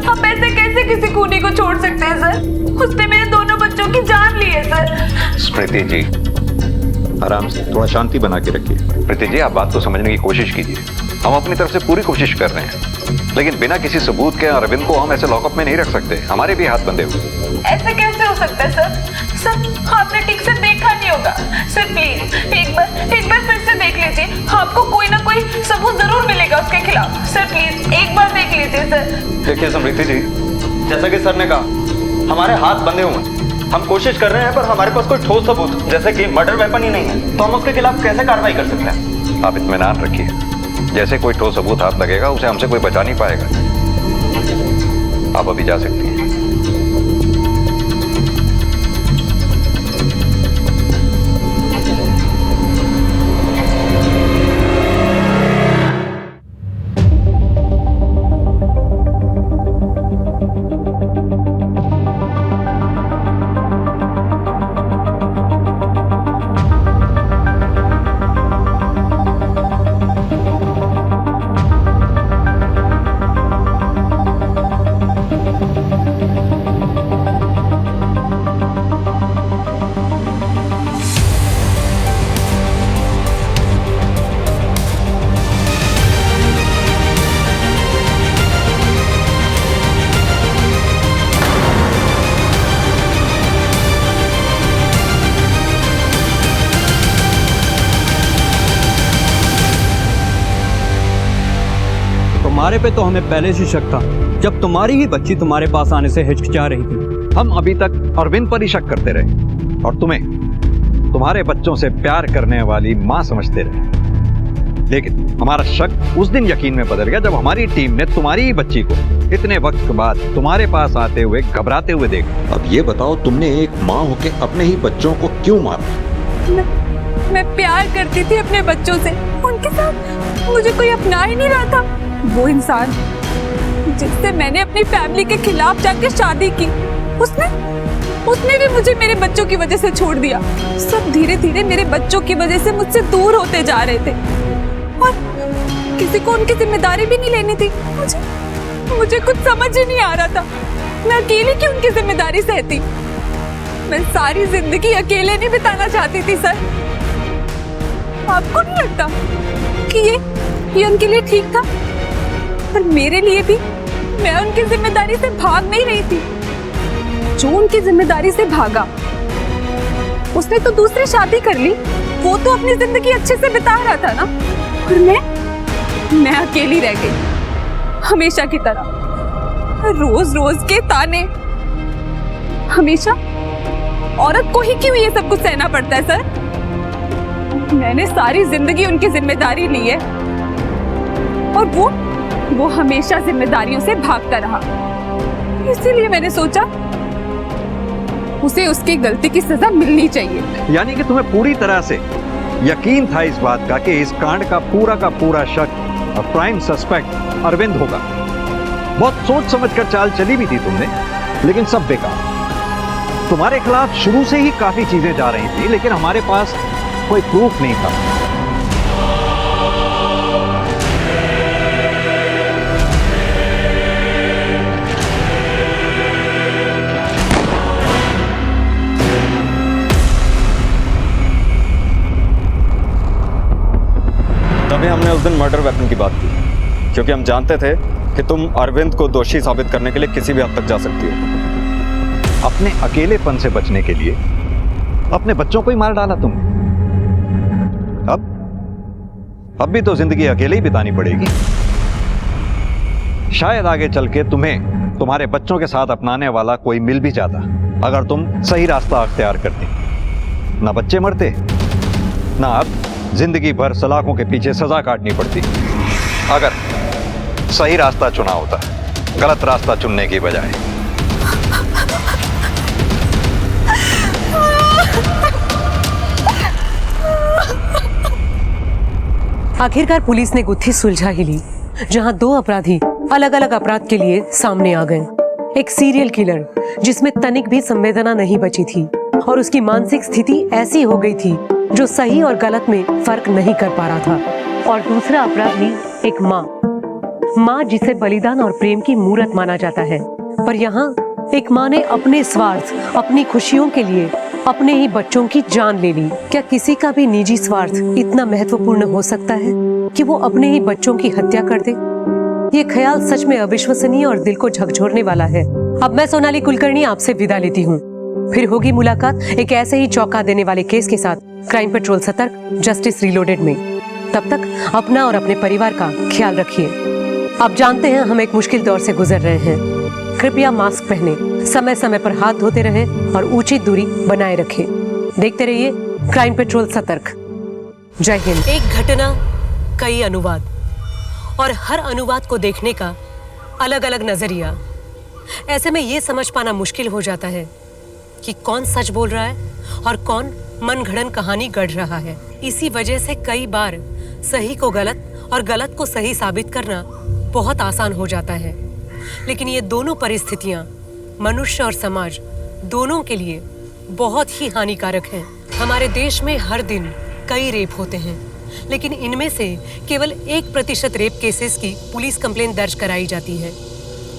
आप ऐसे कैसे किसी खूनी को छोड़ सकते हैं सर? उसने मेरे दोनों बच्चों की जान ली है सर। स्मृति जी आराम से, थोड़ा शांति बना के रखिए। स्मृति जी आप बात को समझने की कोशिश कीजिए। हम अपनी तरफ से पूरी कोशिश कर रहे हैं, लेकिन बिना किसी सबूत के अरविंद को हम ऐसे लॉकअप में नहीं रख सकते। हमारे भी हाथ बंधे हुए। ऐसे कैसे हो सकता है सर आपने ठीक से देखा नहीं होगा। सर प्लीज एक बार फिर से देख लीजिए, आपको कोई ना कोई सबूत जरूर मिलेगा उसके खिलाफ। सर प्लीज एक बार देख लीजिए सर। देखिए स्मृति जी, जैसा कि सर ने कहा हमारे हाथ बंधे हुए हैं। हम कोशिश कर रहे हैं पर हमारे पास कोई ठोस सबूत जैसे कि मर्डर वेपन ही नहीं है, तो हम उसके खिलाफ कैसे कार्रवाई कर सकते हैं? आप इत्मीनान रखिए, जैसे कोई ठोस सबूत हाथ लगेगा उसे हमसे कोई बचा नहीं पाएगा। आप अभी जा सकती हैं। तुम्हारे पे तो हमें पहले से शक था, जब तुम्हारी ही बच्ची तुम्हारे पास आने से हिचकिचा रही थी। हम अभी तक अरविंद पर ही शक करते रहे और तुम्हें तुम्हारे बच्चों से प्यार करने वाली मां समझते रहे, लेकिन हमारा शक उस दिन यकीन में बदल गया जब हमारी टीम ने तुम्हारी ही बच्ची को इतने वक्त बाद तुम्हारे पास आते हुए घबराते हुए देखा। अब ये बताओ, तुमने एक माँ होके अपने ही बच्चों को क्यों मारा? मैं प्यार करती थी अपने बच्चों से, उनके साथ मुझे कोई अपना ही नहीं रहा था। वो इंसान जिससे मैंने अपनी फैमिली के खिलाफ जाके शादी की, उसने भी मुझे मेरे बच्चों की वजह से छोड़ दिया। सब धीरे धीरे मेरे बच्चों की वजह से मुझसे दूर होते जा रहे थे और किसी को उनकी जिम्मेदारी भी नहीं लेनी थी। मुझे कुछ समझ ही नहीं आ रहा था, मैं अकेले क्यों उनकी जिम्मेदारी सहती। मैं सारी जिंदगी अकेले नहीं बिताना चाहती थी सर। आपको नहीं लगता कि ये उनके लिए ठीक था? पर मेरे लिए भी, मैं उनकी जिम्मेदारी से भाग नहीं रही थी। जो उनकी जिम्मेदारी से भागा उसने तो दूसरी शादी कर ली, वो तो अपनी जिंदगी अच्छे से बिता रहा था ना, और मैं अकेली रह गई हमेशा की तरह। रोज रोज के ताने, हमेशा औरत को ही क्यों ये सब कुछ सहना पड़ता है सर? मैंने सारी जिंदगी उनकी जिम्मेदारी ली है और वो हमेशा जिम्मेदारियों से भागता रहा। इसीलिए मैंने सोचा उसे उसकी गलती की सजा मिलनी चाहिए। यानी कि तुम्हें पूरी तरह से यकीन था इस बात का कि इस कांड का पूरा शक और प्राइम सस्पेक्ट अरविंद होगा। बहुत सोच समझकर चाल चली भी थी तुमने, लेकिन सब बेकार। तुम्हारे खिलाफ शुरू से ही काफी चीजें जा रही थी, लेकिन हमारे पास कोई प्रूफ नहीं था। तभी हमने उस दिन मर्डर वेपन की बात की, क्योंकि हम जानते थे कि तुम अरविंद को दोषी साबित करने के लिए किसी भी हद तक जा सकती हो। अपने अकेलेपन से बचने के लिए अपने बच्चों को ही मार डाला तुमने। अब भी तो जिंदगी अकेले ही बितानी पड़ेगी। शायद आगे चल के तुम्हें तुम्हारे बच्चों के साथ अपनाने वाला कोई मिल भी जाता, अगर तुम सही रास्ता अख्तियार करती। ना बच्चे मरते, ना अब जिंदगी भर सलाखों के पीछे सजा काटनी पड़ती। अगर सही रास्ता चुना होता, गलत रास्ता चुनने की बजाय। आखिरकार पुलिस ने गुत्थी सुलझा ही ली, जहां दो अपराधी अलग अलग अपराध के लिए सामने आ गए। एक सीरियल किलर जिसमें तनिक भी संवेदना नहीं बची थी और उसकी मानसिक स्थिति ऐसी हो गई थी जो सही और गलत में फर्क नहीं कर पा रहा था। और दूसरा अपराधी एक माँ जिसे बलिदान और प्रेम की मूरत माना जाता है। पर यहाँ एक माँ ने अपने स्वार्थ, अपनी खुशियों के लिए अपने ही बच्चों की जान ले ली। क्या किसी का भी निजी स्वार्थ इतना महत्वपूर्ण हो सकता है कि वो अपने ही बच्चों की हत्या कर दे? ये ख्याल सच में अविश्वसनीय और दिल को झकझोरने वाला है। अब मैं सोनाली कुलकर्णी आपसे विदा लेती हूँ। फिर होगी मुलाकात एक ऐसे ही चौंका देने वाले केस के साथ क्राइम पेट्रोल सतर्क, जस्टिस रीलोडेड में। तब तक अपना और अपने परिवार का ख्याल रखिए। आप जानते हैं हम एक मुश्किल दौर से गुजर रहे हैं। कृपया मास्क पहने, समय समय पर हाथ धोते रहें और उचित दूरी बनाए रखें। देखते रहिए क्राइम पेट्रोल सतर्क। जय हिंद। एक घटना, कई अनुवाद, और हर अनुवाद को देखने का अलग अलग नजरिया। ऐसे में ये समझ पाना मुश्किल हो जाता है कि कौन सच बोल रहा है और कौन मनगढ़ंत कहानी गढ़ रहा है। इसी वजह से कई बार सही को गलत और गलत को सही साबित करना बहुत आसान हो जाता है। लेकिन ये दोनों परिस्थितियां मनुष्य और समाज दोनों के लिए बहुत ही हानिकारक हैं। हमारे देश में हर दिन कई रेप होते हैं, लेकिन इनमें से केवल 1% रेप केसेस की पुलिस कंप्लेंट दर्ज कराई जाती है।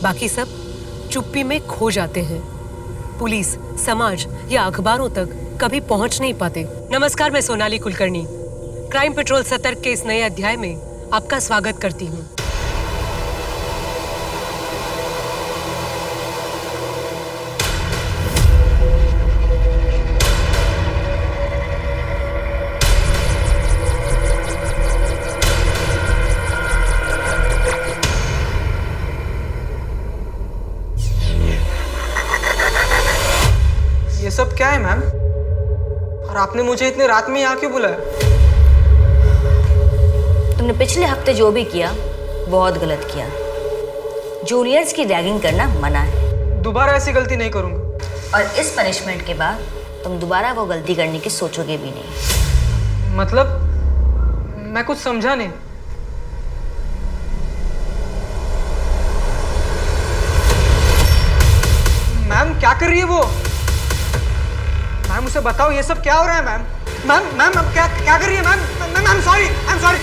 बाकी सब चुप्पी में खो जाते हैं। पुलिस, समाज या अखबारों तक कभी पहुंच नहीं पाते। नमस्कार, मैं सोनाली कुलकर्णी क्राइम पेट्रोल सतर्क के इस नए अध्याय में आपका स्वागत करती हूँ। ये सब क्या है मैम? और आपने मुझे इतने रात में यहाँ क्यों बुलाया? तुमने पिछले हफ्ते जो भी किया बहुत गलत किया। जूनियर्स की रैगिंग करना मना है। दोबारा ऐसी गलती नहीं करूँगा। और इस पनिशमेंट के बाद तुम दोबारा वो गलती करने की सोचोगे भी नहीं। मतलब मैं कुछ समझा नहीं। मैम क्या कर रही है वो? मैम उसे बताओ ये सब क्या हो रहा है मैम? मैम क्या कर रही है ma'am? Ma'am sorry, I am sorry.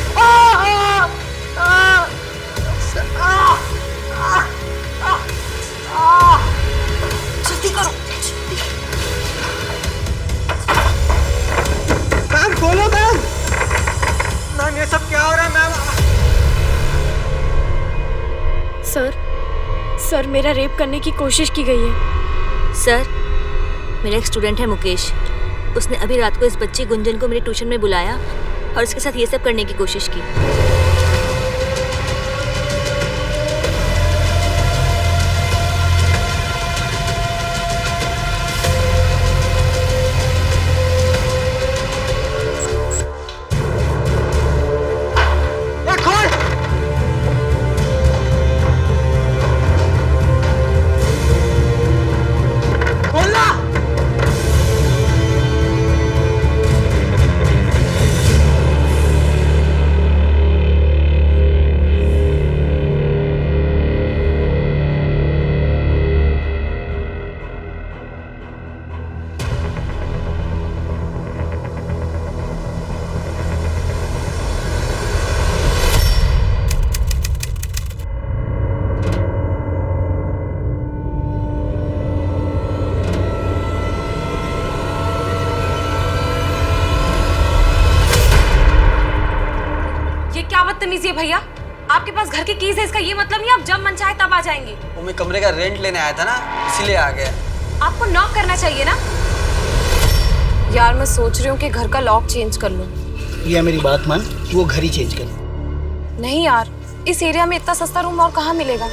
जल्दी करो। मैम बोलो मैम। मैम ये सब क्या हो रहा है मैम? सर मेरा रेप करने की कोशिश की गई है। सर, मेरा एक स्टूडेंट है मुकेश, उसने अभी रात को इस बच्ची गुंजन को मेरे ट्यूशन में बुलाया और उसके साथ ये सब करने की कोशिश की। बदतमीजी है भैया। आपके पास घर की कीज है, इसका ये मतलब नहीं आप जब मन चाहे तब आ जाएंगे। वो मैं कमरे का रेंट लेने आया था ना, इसीलिए आ गया। आपको नॉक करना चाहिए ना। यार मैं सोच रही हूँ कि घर का लॉक चेंज कर लूँ। ये मेरी बात मान, तू वो घर ही चेंज कर। नहीं यार, इस एरिया में इतना सस्ता रूम और कहाँ मिलेगा।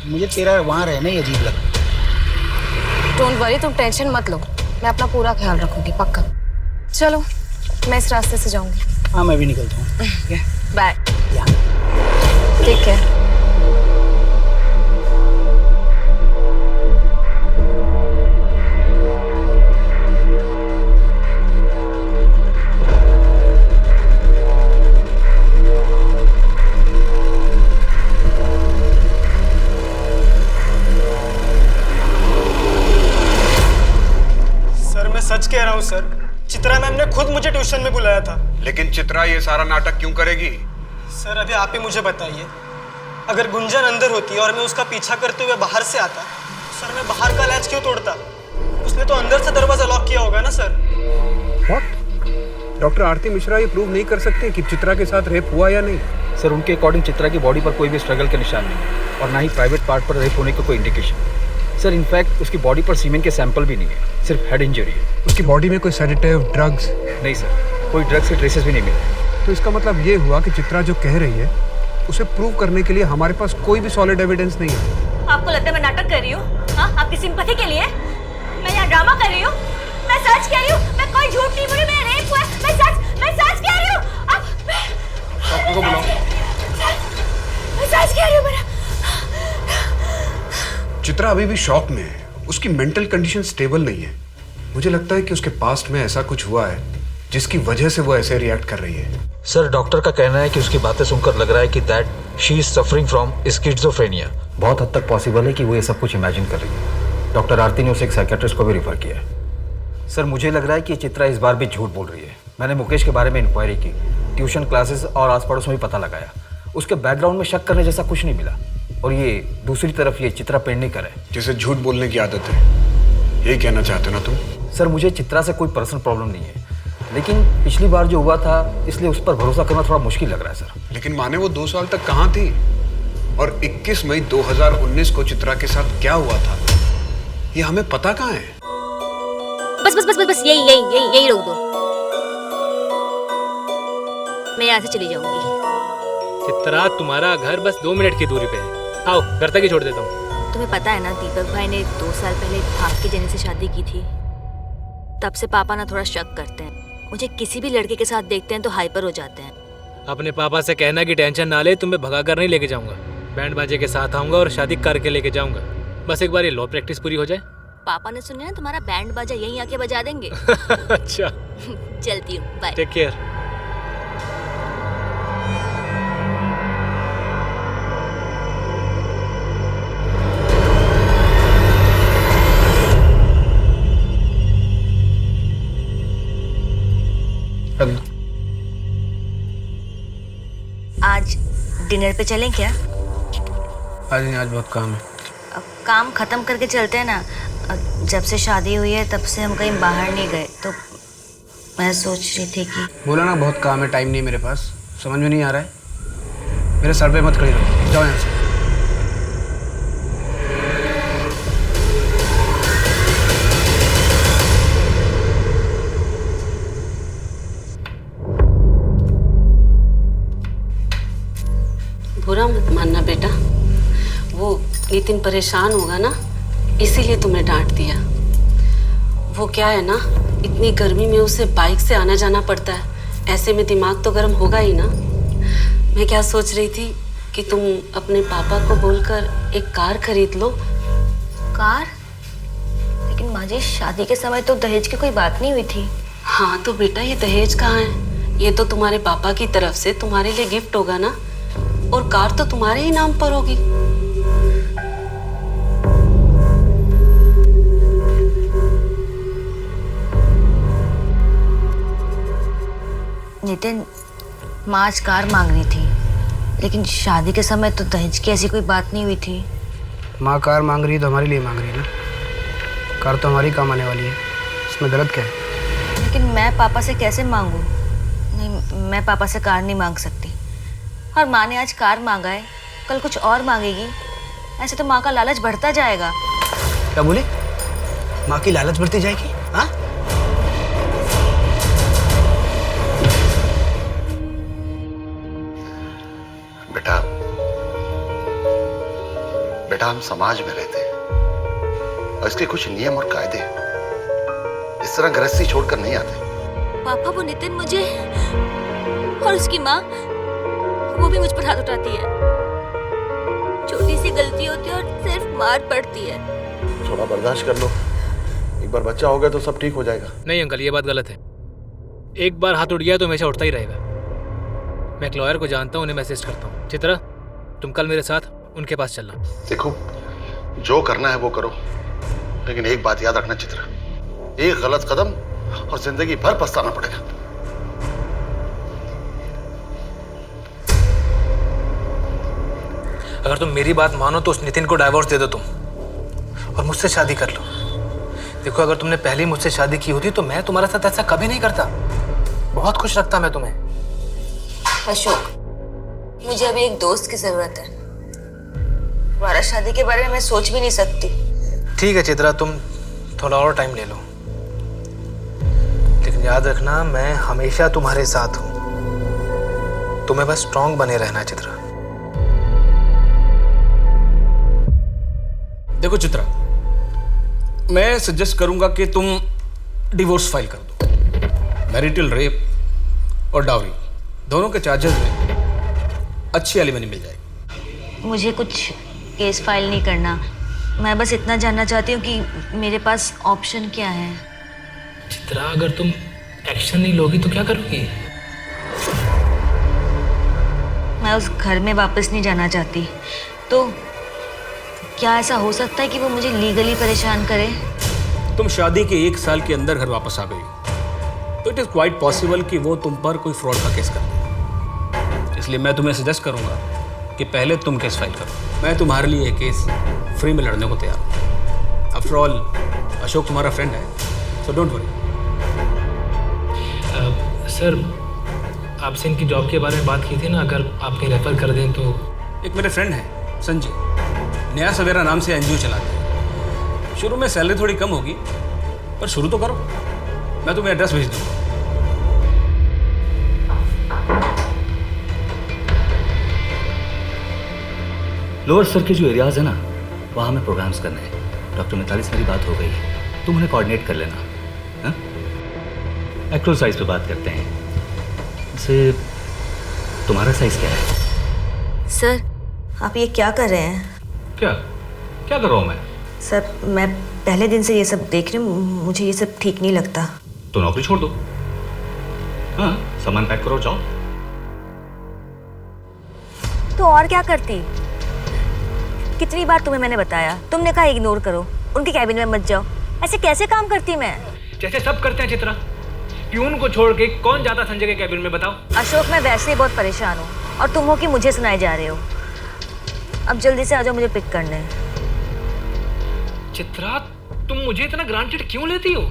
मुझे तेरा वहाँ रहना ही अजीब लगा। डोंट वरी, तुम टेंशन मत लो, मैं अपना पूरा ख्याल रखूंगी पक्का। चलो मैं इस रास्ते से जाऊंगी। हाँ मैं भी निकलता हूँ। बाय। Take care. सच कह रहा हूँ सर, चित्रा मैम ने खुद मुझे ट्यूशन में बुलाया था। लेकिन चित्रा ये सारा नाटक क्यों करेगी? सर अभी आप ही मुझे बताइए, अगर गुंजन अंदर होती और मैं उसका पीछा करते हुए बाहर से आता, सर मैं बाहर का लैच क्यों तोड़ता? उसने तो अंदर से दरवाजा लॉक किया होगा ना सर। व्हाट? डॉक्टर आरती मिश्रा ये प्रूव नहीं कर सकते कि चित्रा के साथ रेप हुआ या नहीं? सर उनके अकॉर्डिंग चित्रा की बॉडी पर कोई भी स्ट्रगल के निशान नहीं और ना ही प्राइवेट पार्ट पर रेप होने का कोई इंडिकेशन। सर इनफैक्ट उसकी बॉडी पर सीमेन के सैंपल भी नहीं है, सिर्फ हेड इंजरी है। उसकी बॉडी में कोई सेडेटिव, ड्रग्स? नहीं सर, कोई ड्रग्स के ट्रेसेस भी नहीं मिले। तो इसका मतलब ये हुआ कि चित्रा जो कह रही है उसे प्रूव करने के लिए हमारे पास कोई भी सॉलिड एविडेंस नहीं है। आपको लगता है मैं नाटक कर रही हूँ? हाँ, आपकी सिंपैथी के लिए मैं यहाँ ड्रामा कर रही हूँ? मैं सच कह रही हूँ, मैं कोई झूठ नहीं बोल रही, मैं रेप हुआ है, मैं सच कह रही हूँ। डॉक्टर को बुलाओ। मैं सच कह रही हूँ। चित्रा अभी भी शॉक में है, उसकी मेंटल कंडीशन स्टेबल नहीं है। मुझे लगता है कि उसके पास्ट में ऐसा कुछ हुआ है जिसकी वजह से वो ऐसे रिएक्ट कर रही है। सर डॉक्टर का कहना है कि उसकी बातें सुनकर लग रहा है कि that she is suffering from schizophrenia. बहुत हद तक पॉसिबल है कि वो ये सब कुछ इमेजिन कर रही है। डॉक्टर आरती ने उसे एक साइकियाट्रिस्ट को भी रेफर किया है। सर मुझे लग रहा है कि चित्रा इस बार भी झूठ बोल रही है। मैंने मुकेश के बारे में इंक्वायरी की, ट्यूशन क्लासेस और आस पड़ोस में भी पता लगाया। उसके बैकग्राउंड में शक करने जैसा कुछ नहीं मिला। और ये दूसरी तरफ ये चित्रा पेडनेकर है जिसे झूठ बोलने की आदत है, यही कहना चाहते हो ना तुम? सर मुझे चित्रा से कोई पर्सनल प्रॉब्लम नहीं है, लेकिन पिछली बार जो हुआ था इसलिए उस पर भरोसा करना थोड़ा मुश्किल लग रहा है सर। लेकिन माने वो 2 साल तक कहाँ थी? और 21 मई 2019 को चित्रा के साथ क्या हुआ था ये हमें पता कहाँ है? बस बस बस बस, बस यही रोक दो। मैं यहाँ से चली जाऊंगी। चित्रा तुम्हारा घर बस 2 मिनट की दूरी पे है, आओ घर तक ही छोड़ देता हूँ। तुम्हें पता है ना, दीपक भाई ने 2 साल पहले भाग के जेनी से शादी की थी। तब से पापा ना थोड़ा शक करते हैं। मुझे किसी भी लड़के के साथ देखते हैं तो हाइपर हो जाते हैं। अपने पापा से कहना कि टेंशन ना ले, तुम्हें भगा कर नहीं लेके जाऊंगा। बैंड बाजे के साथ आऊंगा और शादी करके लेके जाऊंगा। बस एक बार ये लॉ प्रैक्टिस पूरी हो जाए। पापा ने सुना है तुम्हारा बैंड बाजा यहीं आके बजा देंगे। अच्छा चलती हूँ, बाय। Take care. आज डिनर पे चलें क्या? आज नहीं, आज बहुत काम है। काम खत्म करके चलते हैं ना। जब से शादी हुई है तब से हम कहीं बाहर नहीं गए, तो मैं सोच रही थी कि बोला ना बहुत काम है, टाइम नहीं है मेरे पास। समझ में नहीं आ रहा है? मेरे सर पे मत खड़ी रहो, जाओ यहाँ से। बुरा मत मानना बेटा, वो नितिन परेशान होगा ना, इसीलिए तुम्हें डांट दिया। वो क्या है ना, इतनी गर्मी में उसे बाइक से आना जाना पड़ता है, ऐसे में दिमाग तो गर्म होगा ही ना। मैं क्या सोच रही थी कि तुम अपने पापा को बोलकर एक कार खरीद लो। कार? लेकिन माँ जी, शादी के समय तो दहेज की कोई बात नहीं हुई थी। हाँ तो बेटा, ये दहेज कहाँ है? ये तो तुम्हारे पापा की तरफ से तुम्हारे लिए गिफ्ट होगा ना, और कार तो तुम्हारे ही नाम पर होगी। नितिन, माँ आज कार मांग रही थी, लेकिन शादी के समय तो दहेज की ऐसी कोई बात नहीं हुई थी। माँ कार मांग रही है तो हमारे लिए मांग रही है ना। कार तो हमारी काम आने वाली है, इसमें गलत क्या है? लेकिन मैं पापा से कैसे मांगूं? नहीं, मैं पापा से कार नहीं मांग सकती। और माँ ने आज कार मांगा है, कल कुछ और मांगेगी। ऐसे तो माँ का लालच बढ़ता जाएगा। क्या बोले? माँ की लालच बढ़ती जाएगी। हाँ बेटा, बेटा हम समाज में रहते हैं और इसके कुछ नियम और कायदे हैं। इस तरह गृहस्थी छोड़कर नहीं आते। पापा, वो नितिन मुझे और उसकी माँ, वो भी मुझ पर हाथ उठाती है। छोटी सी गलती होती है और सिर्फ मार पड़ती है। थोड़ा बर्दाश्त कर लो, एक बार बच्चा हो गया तो सब ठीक हो जाएगा। नहीं अंकल, ये बात गलत है। एक बार हाथ उठ गया तो हमेशा उठता ही रहेगा। मैं एक लॉयर को जानता हूँ, उन्हें मैं असिस्ट करता हूँ। चित्रा, तुम कल मेरे साथ उनके पास चलना। देखो, जो करना है वो करो, लेकिन एक बात याद रखना चित्रा, एक गलत कदम और जिंदगी भर पछताना पड़ेगा। अगर तुम मेरी बात मानो तो उस नितिन को डाइवोर्स दे दो तुम, और मुझसे शादी कर लो। देखो, अगर तुमने पहले मुझसे शादी की होती तो मैं तुम्हारे साथ ऐसा कभी नहीं करता। बहुत खुश रखता मैं तुम्हें। अशोक, मुझे अभी एक दोस्त की जरूरत है। तुम्हारा शादी के बारे में मैं सोच भी नहीं सकती। ठीक है चित्रा, तुम थोड़ा और टाइम ले लो, लेकिन याद रखना मैं हमेशा तुम्हारे साथ हूं। तुम्हें बस स्ट्रांग बने रहना है चित्रा। देखो चित्रा, मैं सजेस्ट करूंगा कि तुम डिवोर्स फाइल कर दो। मैरिटल रेप और डाउरी दोनों के चार्जेस में अच्छी एलिमनी मिल जाएगी। मुझे कुछ केस फाइल नहीं करना, मैं बस इतना जानना चाहती हूँ कि मेरे पास ऑप्शन क्या है। चित्रा, अगर तुम एक्शन नहीं लोगी तो क्या करोगी? मैं उस घर में वापस नहीं जाना चाहती। तो क्या ऐसा हो सकता है कि वो मुझे लीगली परेशान करे? तुम शादी के 1 साल के अंदर घर वापस आ गई तो इट इज क्वाइट पॉसिबल कि वो तुम पर कोई फ्रॉड का केस कर दे। इसलिए मैं तुम्हें सजेस्ट करूंगा कि पहले तुम केस फाइल करो। मैं तुम्हारे लिए केस फ्री में लड़ने को तैयार हूँ। आफ्टर ऑल अशोक तुम्हारा फ्रेंड है, सो डोंट वरी। सर, आपसे इनकी जॉब के बारे में बात की थी ना, अगर आप कहीं रेफर कर दें तो। एक मेरे फ्रेंड है संजय, नया सवेरा नाम से एनजीओ चलाते हैं। शुरू में सैलरी थोड़ी कम होगी, पर शुरू तो करो। मैं तुम्हें एड्रेस भेज दूंगा। लोअर सर के जो एरियाज है ना, वहाँ हमें प्रोग्राम्स करने हैं। डॉक्टर मिताली से मेरी बात हो गई है, तुम उन्हें कोऑर्डिनेट कर लेना। हाँ, एक्चुअल साइज पे बात करते हैं। वैसे तुम्हारा साइज क्या है? सर, आप ये क्या कर रहे हैं? क्या क्या कर रहा हूँ मैं? सर, मैं पहले दिन से ये सब देख रही हूँ, मुझे ये सब ठीक नहीं लगता। तो नौकरी छोड़ दो। हाँ, सामान पैक करो, जाओ। तो और क्या करती? कितनी बार तुम्हें मैंने बताया, तुमने कहा इग्नोर करो, उनके कैबिन में मत जाओ। ऐसे कैसे काम करती मैं? जैसे सब करते हैं चित्रा। प्यून को छोड़ के कौन जाता संजय के कैबिन में, बताओ। अशोक, मैं वैसे ही बहुत परेशान हूँ और तुम हो कि मुझे सुनाए जा रहे हो। अब जल्दी से आ जाओ मुझे पिक करने। चित्रा, तुम मुझे इतना ग्रांटेड क्यों लेती हो?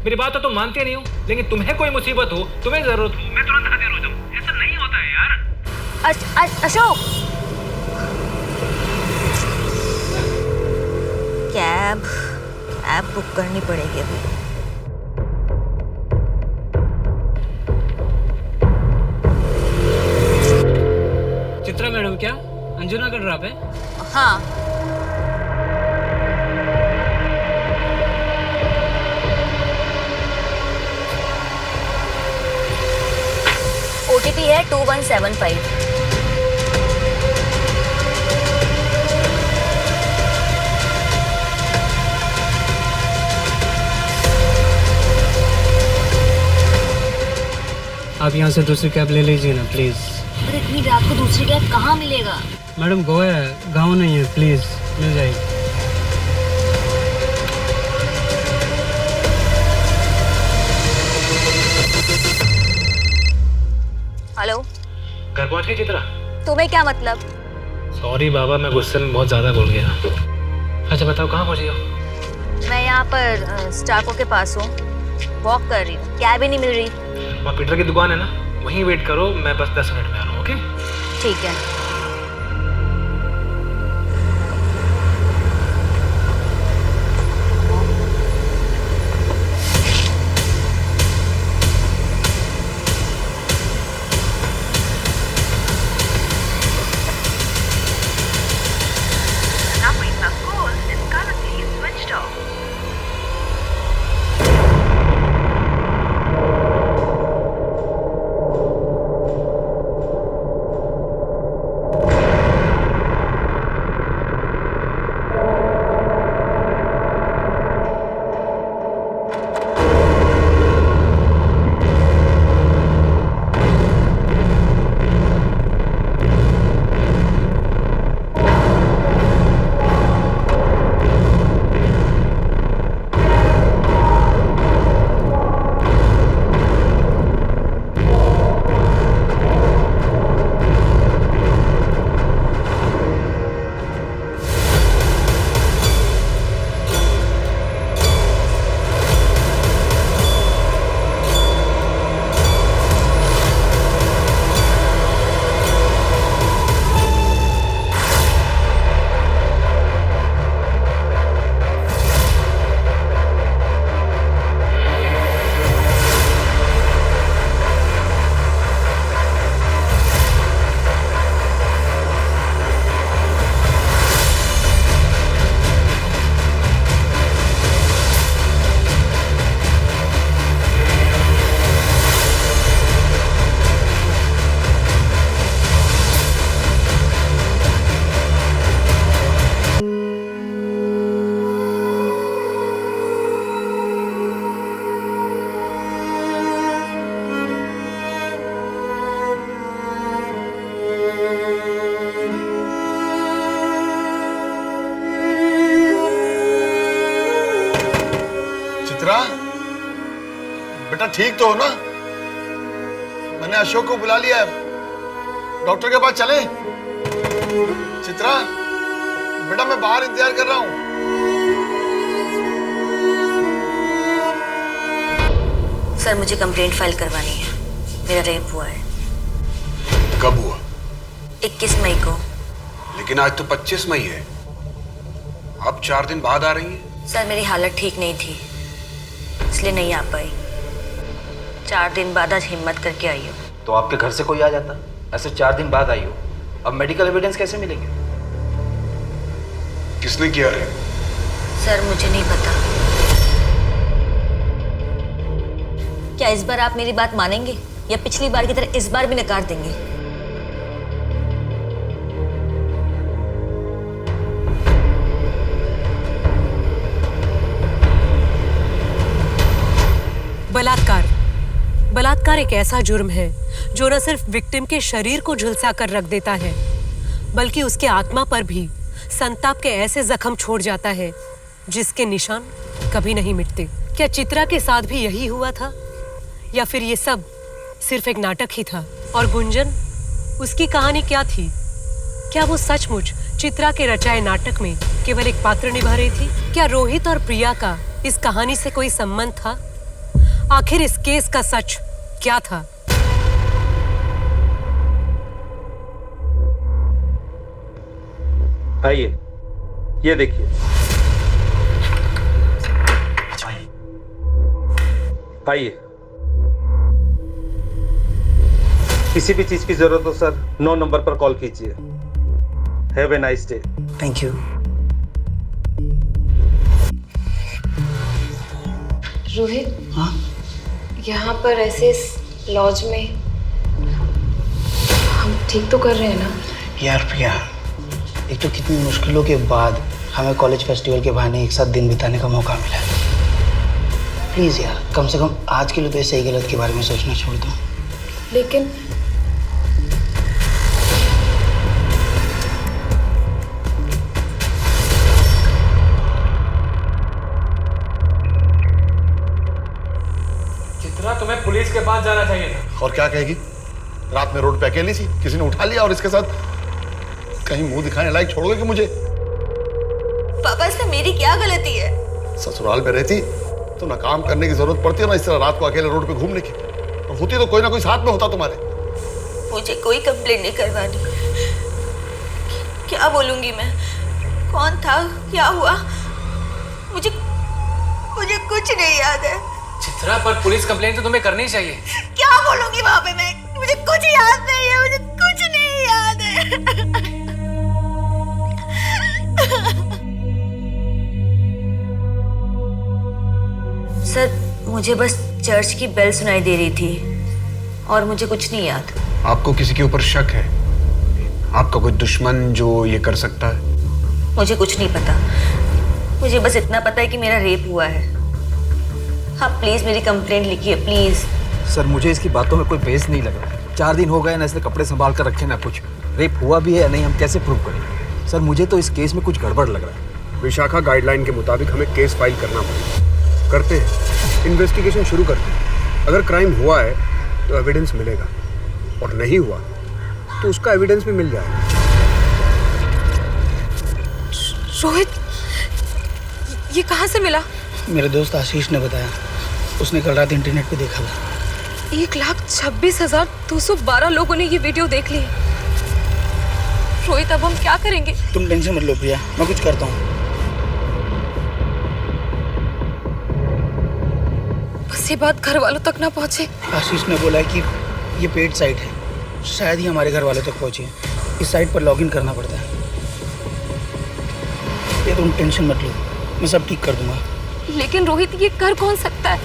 मेरी बात तो तुम मानती नहीं हो, लेकिन तुम्हें कोई मुसीबत हो, तुम्हें जरूरत हो, मैं तुरंत हाजिर हो जाऊं। ऐसा नहीं होता है यार। अशोक, कैब बुक करनी पड़ेगी अभी। चित्रा मैडम, क्या अंजुना का ड्रॉप है? हाँ। OTP है 2175। आप यहाँ से दूसरी कैब ले लीजिए ना प्लीज़। पर इतनी रात को दूसरी कैब कहाँ मिलेगा? मैडम, गोवा है, गाँव नहीं है, प्लीज़ मिल जाएगी। हेलो, घर पहुँच गई चित्रा? तुम्हें क्या मतलब? सॉरी बाबा, मैं गुस्से में बहुत ज़्यादा बोल गया। अच्छा बताओ, कहाँ पहुँची हो? मैं यहाँ पर स्टाको के पास हूँ, वॉक कर रही हूँ, कैब ही नहीं मिल रही। वहाँ पीटर की दुकान है ना, वहीं वेट करो, मैं बस 10 मिनट में आ रहा हूँ। ओके, ठीक है। चित्रा, बेटा ठीक तो हो ना? मैंने अशोक को बुला लिया है, डॉक्टर के पास चले? चित्रा बेटा, मैं बाहर इंतजार कर रहा हूं। सर मुझे कंप्लेंट फाइल करवानी है, मेरा रेप हुआ है। कब हुआ? 21 मई को। लेकिन आज तो 25 मई है, अब 4 दिन बाद आ रही है। सर मेरी हालत ठीक नहीं थी, इसलिए नहीं आ पाई। 4 दिन बाद आज हिम्मत करके आई हूँ। तो आपके घर से कोई आ जाता, ऐसे 4 दिन बाद आई हो, अब मेडिकल एविडेंस कैसे मिलेंगे? किसने किया रेप? सर मुझे नहीं पता। क्या इस बार आप मेरी बात मानेंगे या पिछली बार की तरह इस बार भी नकार देंगे? बलात्कार। बलात्कार एक ऐसा जुर्म है जो न सिर्फ विक्टिम के शरीर को झुलसा कर रख देता है, बल्कि उसके आत्मा पर भी संताप के ऐसे जख्म छोड़ जाता है जिसके निशान कभी नहीं मिटते। क्या चित्रा के साथ भी यही हुआ था, या फिर ये सब सिर्फ एक नाटक ही था? और गुंजन, उसकी कहानी क्या थी? क्या वो सचमुच चित्रा के रचाए नाटक में केवल एक पात्र निभा रही थी? क्या रोहित और प्रिया का इस कहानी से कोई संबंध था? आखिर इस केस का सच क्या था? आइए, ये देखिए। आइए, किसी भी चीज की जरूरत हो सर, 9 नंबर पर कॉल कीजिए। Have a nice day. Thank you. Rohit, हाँ? यहाँ पर ऐसे इस लॉज में हम ठीक तो कर रहे हैं ना? यार प्रिया, एक तो कितनी मुश्किलों के बाद हमें कॉलेज फेस्टिवल के बहाने एक साथ दिन बिताने का मौका मिला है। प्लीज़ यार, कम से कम आज के लिए तो ये सही गलत के बारे में सोचना छोड़ दो। लेकिन चित्रा, तुम्हें पुलिस के पास जाना चाहिए था। और क्या कहेगी? रात में रोड पे अकेली थी, किसी ने उठा लिया और इसके साथ कहीं मुंह दिखाने लायक छोड़ोगे कि मुझे? पापा, इसमें मेरी क्या गलती है? ससुराल में रहती तो ना काम करने की जरूरत पड़ती है ना इस तरह रात को अकेले रोड पे घूमने की, और होती तो कोई ना कोई साथ में होता तुम्हारे। मुझे कोई कंप्लेंट नहीं करवानी। क्या बोलूंगी मैं? कौन था, क्या हुआ? मुझे कुछ नहीं याद है। चित्रा, पर पुलिस कंप्लेंट तो तुम्हें करनी चाहिए। क्या बोलूंगी वहां पे मैं? मुझे कुछ याद नहीं है, मुझे कुछ नहीं याद है। सर, मुझे बस चर्च की बेल सुनाई दे रही थी और मुझे कुछ नहीं याद। आपको किसी के ऊपर शक है? आपका कोई दुश्मन जो ये कर सकता है? मुझे कुछ नहीं पता, मुझे बस इतना पता है कि मेरा रेप हुआ है। हाँ प्लीज मेरी कंप्लेंट लिखिए प्लीज। सर मुझे इसकी बातों में कोई बेस नहीं लग रहा है। 4 दिन हो गए ना इसने कपड़े संभाल कर रखे ना कुछ। रेप हुआ भी है या नहीं हम कैसे प्रूव करेंगे? सर मुझे तो इस केस में कुछ गड़बड़ लग रहा है। विशाखा गाइडलाइन के मुताबिक हमें केस फाइल करना पड़ेगा। करते हैं, इन्वेस्टिगेशन शुरू करते हैं। अगर क्राइम हुआ है तो एविडेंस मिलेगा, और नहीं हुआ तो उसका एविडेंस भी मिल जाएगा। रोहित, ये कहाँ से मिला? मेरे दोस्त आशीष ने बताया, उसने कल रात इंटरनेट पे देखा था। 1,26,212 लोगों ने ये वीडियो देख ली। रोहित, अब हम क्या करेंगे? तुम टेंशन मत लो प्रिया, मैं कुछ करता हूँ। बस ये बात घर वालों तक ना पहुँचे। आशीष ने बोला है कि ये पेड साइट है, शायद ही हमारे घर वालों तक पहुँचे। इस साइट पर लॉगिन करना पड़ता है। ये तुम टेंशन मत लो, मैं सब ठीक कर दूंगा। लेकिन रोहित, ये कर कौन सकता है?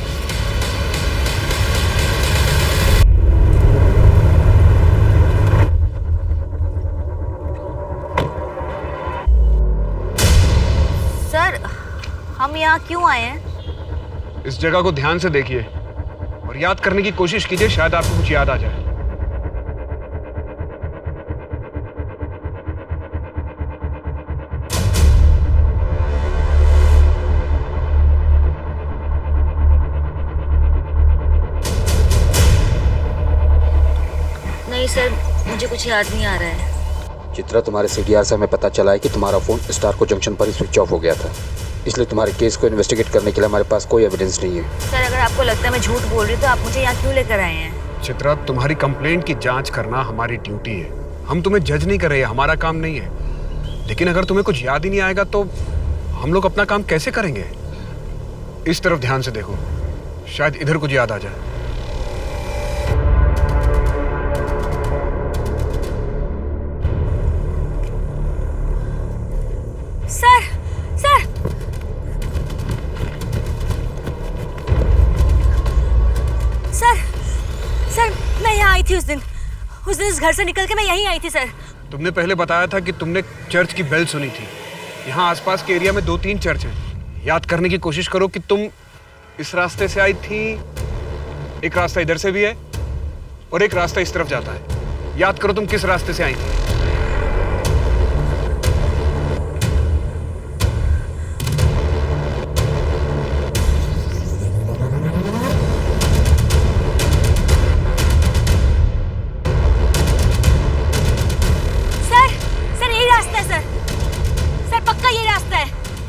सर, हम यहाँ क्यों आए हैं? इस जगह को ध्यान से देखिए और याद करने की कोशिश कीजिए, शायद आपको कुछ याद आ जाए। सर मुझे कुछ याद नहीं आ रहा है। चित्रा, तुम्हारे सीडीआर से हमें पता चला है कि तुम्हारा फ़ोन स्टारको जंक्शन पर ही स्विच ऑफ हो गया था, इसलिए तुम्हारे केस को इन्वेस्टिगेट करने के लिए हमारे पास कोई एविडेंस नहीं है। सर अगर आपको लगता है मैं झूठ बोल रही हूँ तो आप मुझे यहाँ क्यों लेकर आए हैं? चित्रा, तुम्हारी कंप्लेंट की जांच करना हमारी ड्यूटी है। हम तुम्हें जज नहीं कर रहे हैं, हमारा काम नहीं है। लेकिन अगर तुम्हें कुछ याद ही नहीं आएगा तो हम लोग अपना काम कैसे करेंगे? इस तरफ ध्यान से देखो, शायद इधर कुछ याद आ जाए। सर सर सर सर मैं यहाँ आई थी उस दिन इस घर से निकल के मैं यहीं आई थी सर। तुमने पहले बताया था कि तुमने चर्च की बेल सुनी थी। यहाँ आसपास के एरिया में 2-3 चर्च हैं। याद करने की कोशिश करो कि तुम इस रास्ते से आई थी। एक रास्ता इधर से भी है और एक रास्ता इस तरफ जाता है। याद करो तुम किस रास्ते से आई थी।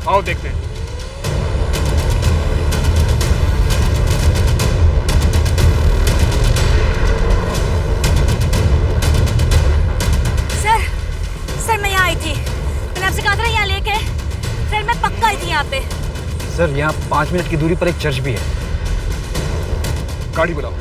आओ देखते हैं। सर मैं यहाँ आई थी। मैंने आपसे कहा था यहाँ लेके। सर मैं पक्का आई थी यहाँ पे। सर यहाँ 5 मिनट की दूरी पर एक चर्च भी है। गाड़ी बुलाओ।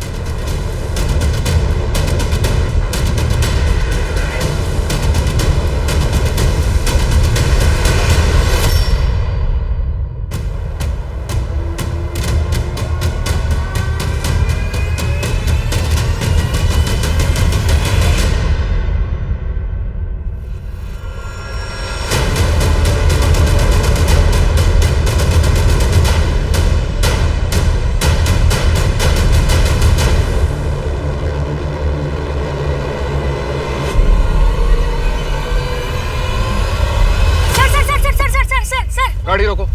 गाड़ी रोको।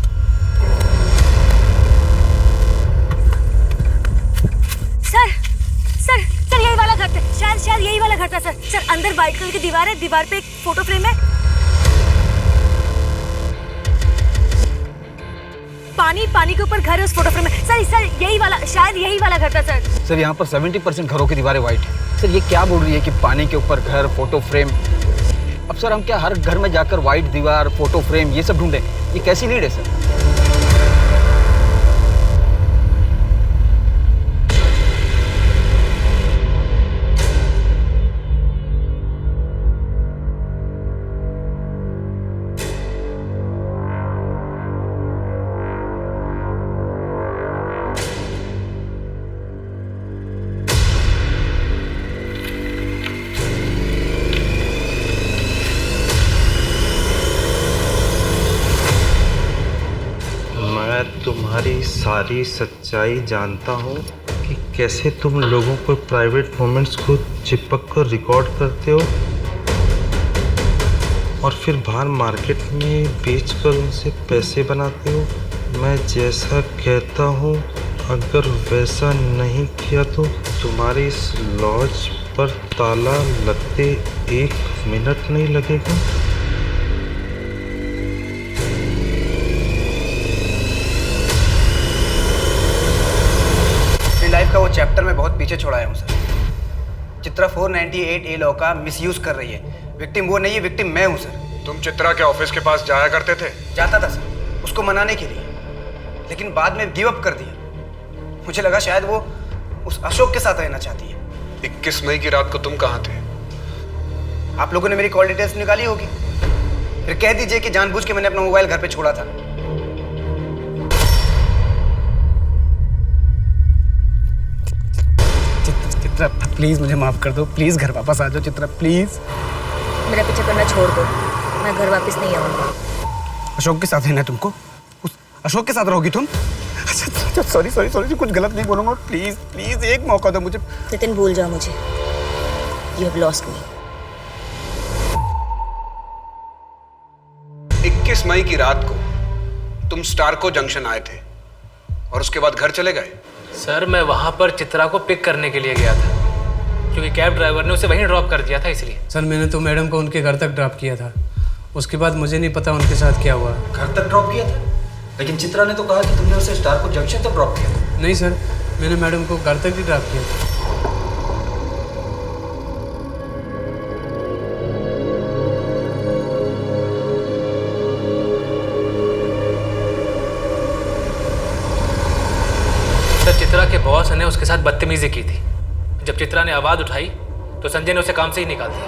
सर यही वाला घर था। शायद यही वाला घर था सर। सर अंदर व्हाइट कलर की दीवार है, दीवार पे एक फोटो फ्रेम है। पानी के ऊपर घर है उस फोटो फ्रेम में। सर यही वाला, शायद यही वाला घर था सर। सर यहाँ पर 70% घरों की दीवारें व्हाइट है। सर ये क्या बोल रही है कि पानी के ऊपर घर, फोटो फ्रेम? अब सर हम क्या हर घर में जाकर व्हाइट दीवार, फोटो फ्रेम ये सब ढूंढें? ये कैसी नीड है सर? तुम्हारी सारी सच्चाई जानता हूँ कि कैसे तुम लोगों को प्राइवेट मोमेंट्स को चिपक कर रिकॉर्ड करते हो और फिर बाहर मार्केट में बेचकर उनसे पैसे बनाते हो। मैं जैसा कहता हूँ अगर वैसा नहीं किया तो तुम्हारी इस लॉज पर ताला लगते 1 मिनट नहीं लगेगा। लाइफ का वो चैप्टर मैं बहुत पीछे छोड़ाया हूँ सर। चित्रा 498A लॉ का मिसयूज कर रही है। विक्टिम वो नहीं है, विक्टिम मैं हूँ सर। तुम चित्रा के ऑफिस के पास जाया करते थे? जाता था सर, उसको मनाने के लिए, लेकिन बाद में गिव अप कर दिया। मुझे लगा शायद वो उस अशोक के साथ रहना चाहती है। 21 मई की रात को तुम कहाँ थे? आप लोगों ने मेरी कॉल डिटेल्स निकाली होगी। फिर कह दीजिए कि जानबूझ के मैंने अपना मोबाइल घर पे छोड़ा था। चित्रा प्लीज मुझे माफ कर दो, प्लीज घर वापस आ जाओ चित्रा, प्लीज। मेरा पीछा करना छोड़ दो, मैं घर वापस नहीं आऊंगा। अशोक के साथ है ना तुमको? उस अशोक के साथ रहोगी तुम? अच्छा सॉरी सॉरी सॉरी, कुछ गलत नहीं बोलूंगा। प्लीज प्लीज एक मौका दो मुझे। नितिन भूल जाओ मुझे। You have lost me. 21 मई की रात को तुम स्टारको जंक्शन आए थे और उसके बाद घर चले गए? सर मैं वहां पर चित्रा को पिक करने के लिए गया था। क्योंकि कैब ड्राइवर ने उसे वहीं ड्रॉप कर दिया था इसलिए। सर मैंने तो मैडम को उनके घर तक ड्रॉप किया था, उसके बाद मुझे नहीं पता उनके साथ क्या हुआ। घर तक ड्रॉप किया था? लेकिन चित्रा ने तो कहा कि तुमने उसे स्टार को जंक्शन तक ड्रॉप किया। नहीं सर, मैंने मैडम को घर तक ही ड्रॉप किया था। सर चित्रा के बॉस ने उसके साथ बदतमीजी की थी। जब चित्रा ने आवाज़ उठाई तो संजय ने उसे काम से ही निकाल दिया।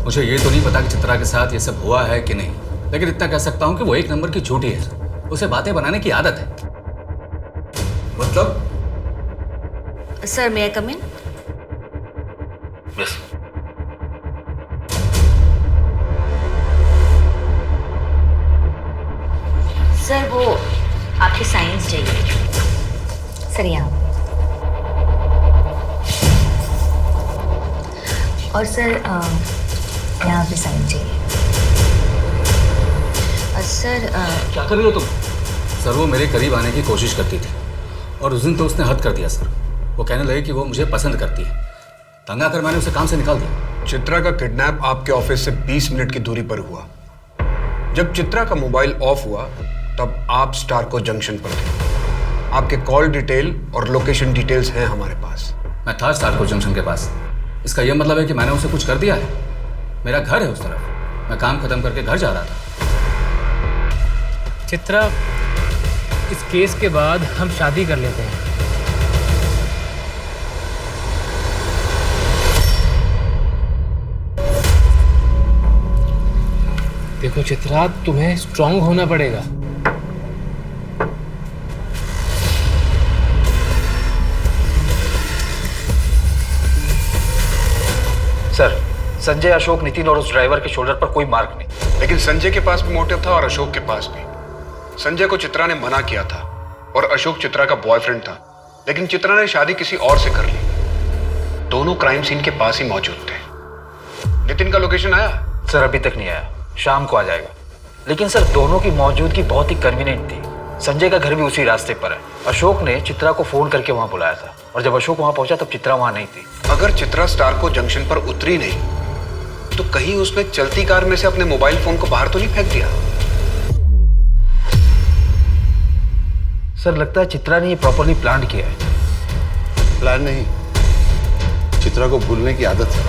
मुझे ये तो नहीं पता कि चित्रा के साथ ये सब हुआ है कि नहीं, लेकिन इतना कह सकता हूँ कि वो एक नंबर की झूठी है। उसे बातें बनाने की आदत है। मतलब? सर मे आई कम इन? यस। सर वो आपकी साइंस चाहिए। सर यहाँ। और सर यहाँ पे साइन चाहिए। सर क्या कर रही हो तुम? सर वो मेरे करीब आने की कोशिश करती थी और उस दिन तो उसने हद कर दिया सर। वो कहने लगे कि वो मुझे पसंद करती है। तंग आकर मैंने उसे काम से निकाल दिया। चित्रा का किडनैप आपके ऑफिस से 20 मिनट की दूरी पर हुआ। जब चित्रा का मोबाइल ऑफ हुआ तब आप स्टारको जंक्शन पर थे। आपके कॉल डिटेल और लोकेशन डिटेल्स हैं हमारे पास। मैं था स्टारको जंक्शन के पास। इसका यह मतलब है कि मैंने उसे कुछ कर दिया है? मेरा घर है उस तरफ, मैं काम खत्म करके घर जा रहा था। चित्रा, इस केस के बाद हम शादी कर लेते हैं। देखो चित्रा, तुम्हें स्ट्रांग होना पड़ेगा। सर संजय, अशोक, नितिन और उस ड्राइवर के शोल्डर पर कोई मार्क नहीं। लेकिन संजय के पास भी मोटिव था और अशोक के पास भी। संजय को चित्रा ने मना किया था और अशोक चित्रा का बॉयफ्रेंड था, लेकिन चित्रा ने शादी किसी और से कर ली। दोनों क्राइम सीन के पास ही मौजूद थे। नितिन का लोकेशन आया? सर अभी तक नहीं आया, शाम को आ जाएगा। लेकिन सर दोनों की मौजूदगी बहुत ही कन्वीनियंट थी। संजय का घर भी उसी रास्ते पर है। अशोक ने चित्रा को फोन करके वहां बुलाया था और जब अशोक वहां पहुंचा तब चित्रा वहां नहीं थी। अगर चित्रा स्टारको जंक्शन पर उतरी नहीं तो कहीं उसने चलती कार में से अपने मोबाइल फोन को बाहर तो नहीं फेंक दिया? सर लगता है चित्रा ने ये प्रॉपर्ली प्लान किया है। प्लान नहीं, चित्रा को भूलने की आदत है।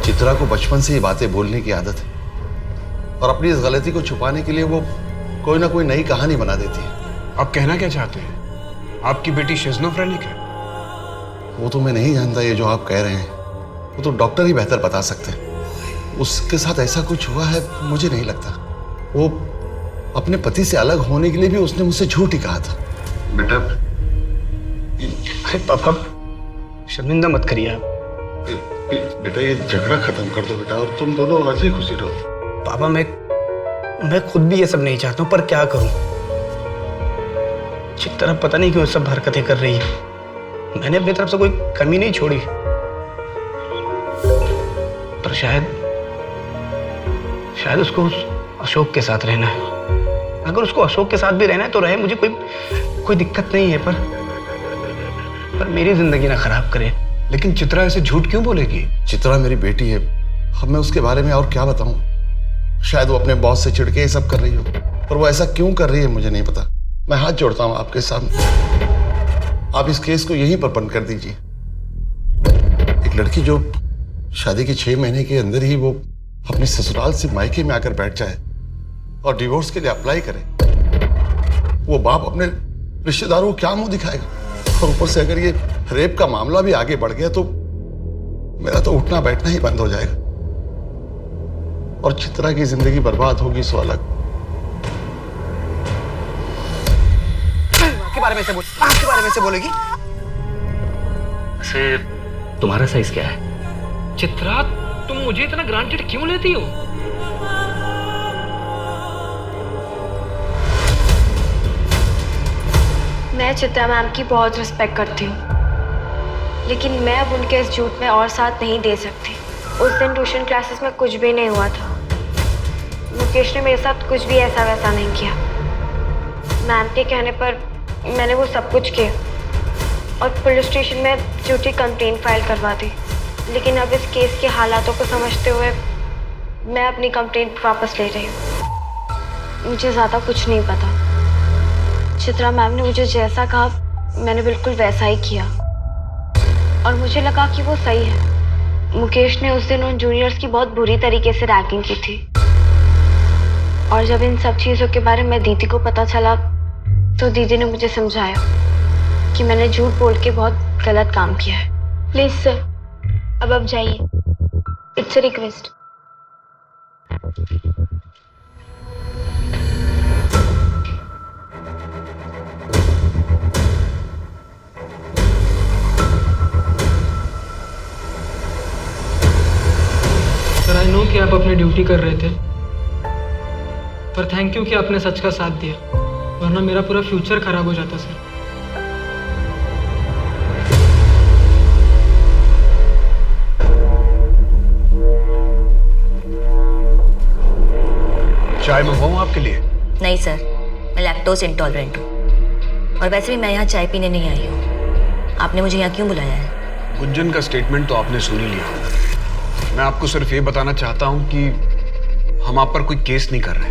चित्रा को बचपन से ये बातें बोलने की आदत है और अपनी इस गलती को छुपाने के लिए वो कोई ना कोई नई कहानी बना देती है। आप कहना क्या चाहते हैं? आपकी बेटी शिज़ोफ्रेनिक है? वो तो मैं नहीं जानता। ये जो आप कह रहे हैं वो तो डॉक्टर ही बेहतर बता सकते हैं। उसके साथ ऐसा कुछ हुआ है मुझे नहीं लगता। वो अपने पति से अलग होने के लिए भी उसने मुझसे झूठ ही कहा था। बेटा, अरे पापा शर्मिंदा मत करिए आप। बेटा ये झगड़ा खत्म कर दो बेटा और तुम दोनों हंसी खुशी रहो। पापा मैं खुद भी ये सब नहीं चाहता हूँ, पर क्या करूँ। चित्रा पता नहीं क्यों सब हरकतें कर रही है। मैंने अपनी तरफ से कोई कमी नहीं छोड़ी, पर शायद उसको उस अशोक के साथ रहना है। अगर उसको अशोक के साथ भी रहना है तो रहे, मुझे कोई दिक्कत नहीं है, पर मेरी जिंदगी ना खराब करे। लेकिन चित्रा ऐसे झूठ क्यों बोलेगी? चित्रा मेरी बेटी है। अब मैं उसके बारे में और क्या बताऊं। शायद वो अपने बॉस से चिढ़ के ये सब कर रही हो, पर वो ऐसा क्यों कर रही है मुझे नहीं पता। मैं हाथ जोड़ता हूं आपके सामने, आप इस केस को यहीं पर बंद कर दीजिए। एक लड़की जो शादी के 6 महीने के अंदर ही वो अपने ससुराल से मायके में आकर बैठ जाए और डिवोर्स के लिए अप्लाई करे, वो बाप अपने रिश्तेदारों को क्या मुंह दिखाएगा। और ऊपर से अगर ये रेप का मामला भी आगे बढ़ गया तो मेरा तो उठना बैठना ही बंद हो जाएगा और चित्रा की जिंदगी बर्बाद होगी सो अलग। आपके बारे में से बोलेगी? वैसे तुम्हारा साइज क्या है? चित्रा, तुम मुझे इतना ग्रांटेड क्यों लेती हो? मैं चित्रा मैम की बहुत रिस्पेक्ट करती हूँ, लेकिन मैं अब उनके इस झूठ में और साथ नहीं दे सकती। उस दिन ट्यूशन क्लासेस में कुछ भी नहीं हुआ था। मुकेश ने मेरे साथ कुछ भी ऐसा वैसा नहीं किया। मैम के कहने पर मैंने वो सब कुछ किया और पुलिस स्टेशन में झूठी कंप्लेंट फाइल करवा दी। लेकिन अब इस केस के हालातों को समझते हुए मैं अपनी कंप्लेंट वापस ले रही हूँ। मुझे ज़्यादा कुछ नहीं पता। चित्रा मैम ने मुझे जैसा कहा मैंने बिल्कुल वैसा ही किया और मुझे लगा कि वो सही है। मुकेश ने उस दिन उन जूनियर्स की बहुत बुरी तरीके से रैगिंग की थी और जब इन सब चीज़ों के बारे में दीदी को पता चला तो दीदी ने मुझे समझाया कि मैंने झूठ बोल के बहुत गलत काम किया है। प्लीज सर, अब आप जाइए। It's a request. Sir I know कि आप अपनी ड्यूटी कर रहे थे, पर थैंक यू कि आपने सच का साथ दिया, वरना मेरा पूरा फ्यूचर खराब हो जाता सर। चाय मंगवाऊं आपके लिए? नहीं सर, मैं लैक्टोज इंटॉलरेंट हूँ और वैसे भी मैं यहाँ चाय पीने नहीं आई हूँ। आपने मुझे यहाँ क्यों बुलाया है? गुंजन का स्टेटमेंट तो आपने सुन ही लिया। मैं आपको सिर्फ ये बताना चाहता हूँ कि हम आप पर कोई केस नहीं कर रहे।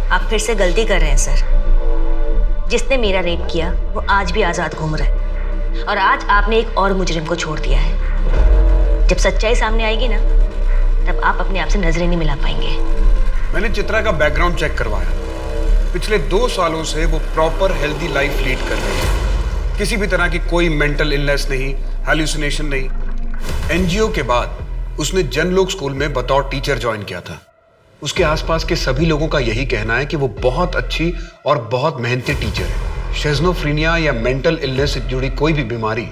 आप फिर से गलती कर रहे हैं सर। जिसने मेरा रेप किया वो आज भी आज़ाद घूम रहा है और आज आपने एक और मुजरिम को छोड़ दिया है। जब सच्चाई सामने आएगी ना तब आप अपने आप से नजरें नहीं मिला पाएंगे। मैंने चित्रा का बैकग्राउंड चेक करवाया। पिछले 2 सालों से वो प्रॉपर हेल्दी लाइफ लीड कर रही है। किसी भी तरह की कोई मेंटल इलनेस नहीं, हैल्यूसिनेशन नहीं। एनजीओ के बाद उसने जनलोक स्कूल में बतौर टीचर ज्वाइन किया था। उसके आसपास के सभी लोगों का यही कहना है कि वो बहुत अच्छी और बहुत मेहनती टीचर है। शिज़ोफ्रेनिया या मेंटल इलनेस से जुड़ी कोई भी बीमारी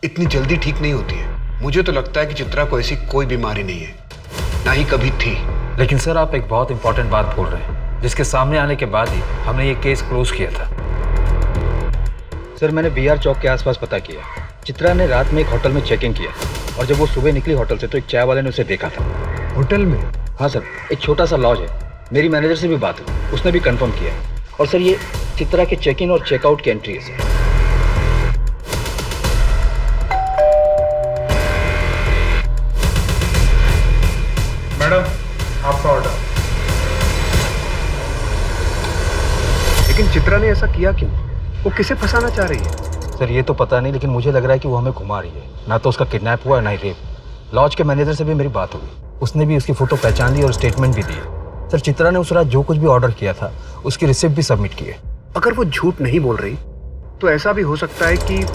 इतनी जल्दी ठीक नहीं होती है। मुझे तो लगता है कि चित्रा को ऐसी कोई बीमारी नहीं है, ना ही कभी थी। लेकिन सर आप एक बहुत इंपॉर्टेंट बात बोल रहे हैं, जिसके सामने आने के बाद ही हमने ये केस क्लोज किया था। सर मैंने बीआर चौक के आसपास पता किया। चित्रा ने रात में एक होटल में चेक इन किया और जब वो सुबह निकली होटल से तो एक चाय वाले ने उसे देखा था। होटल में? हाँ सर, एक छोटा सा लॉज है। मेरी मैनेजर से भी बात हुई, उसने भी कंफर्म किया। और सर ये चित्रा के चेक इन और चेकआउट की एंट्री है सर। मैडम आपका ऑर्डर। लेकिन चित्रा ने ऐसा किया क्यों? वो किसे फंसाना चाह रही है? सर ये तो पता नहीं, लेकिन मुझे लग रहा है कि वो हमें घुमा रही है। ना तो उसका किडनैप हुआ है ना ही रेप। लॉज के मैनेजर से भी मेरी बात हुई, उसने भी उसकी फोटो पहचान ली और स्टेटमेंट भी दी। सर चित्रा ने उस रात जो कुछ भी ऑर्डर किया था उसकी रिसिप्ट भी सबमिट की है। अगर वो झूठ नहीं बोल रही तो ऐसा भी हो सकता है कि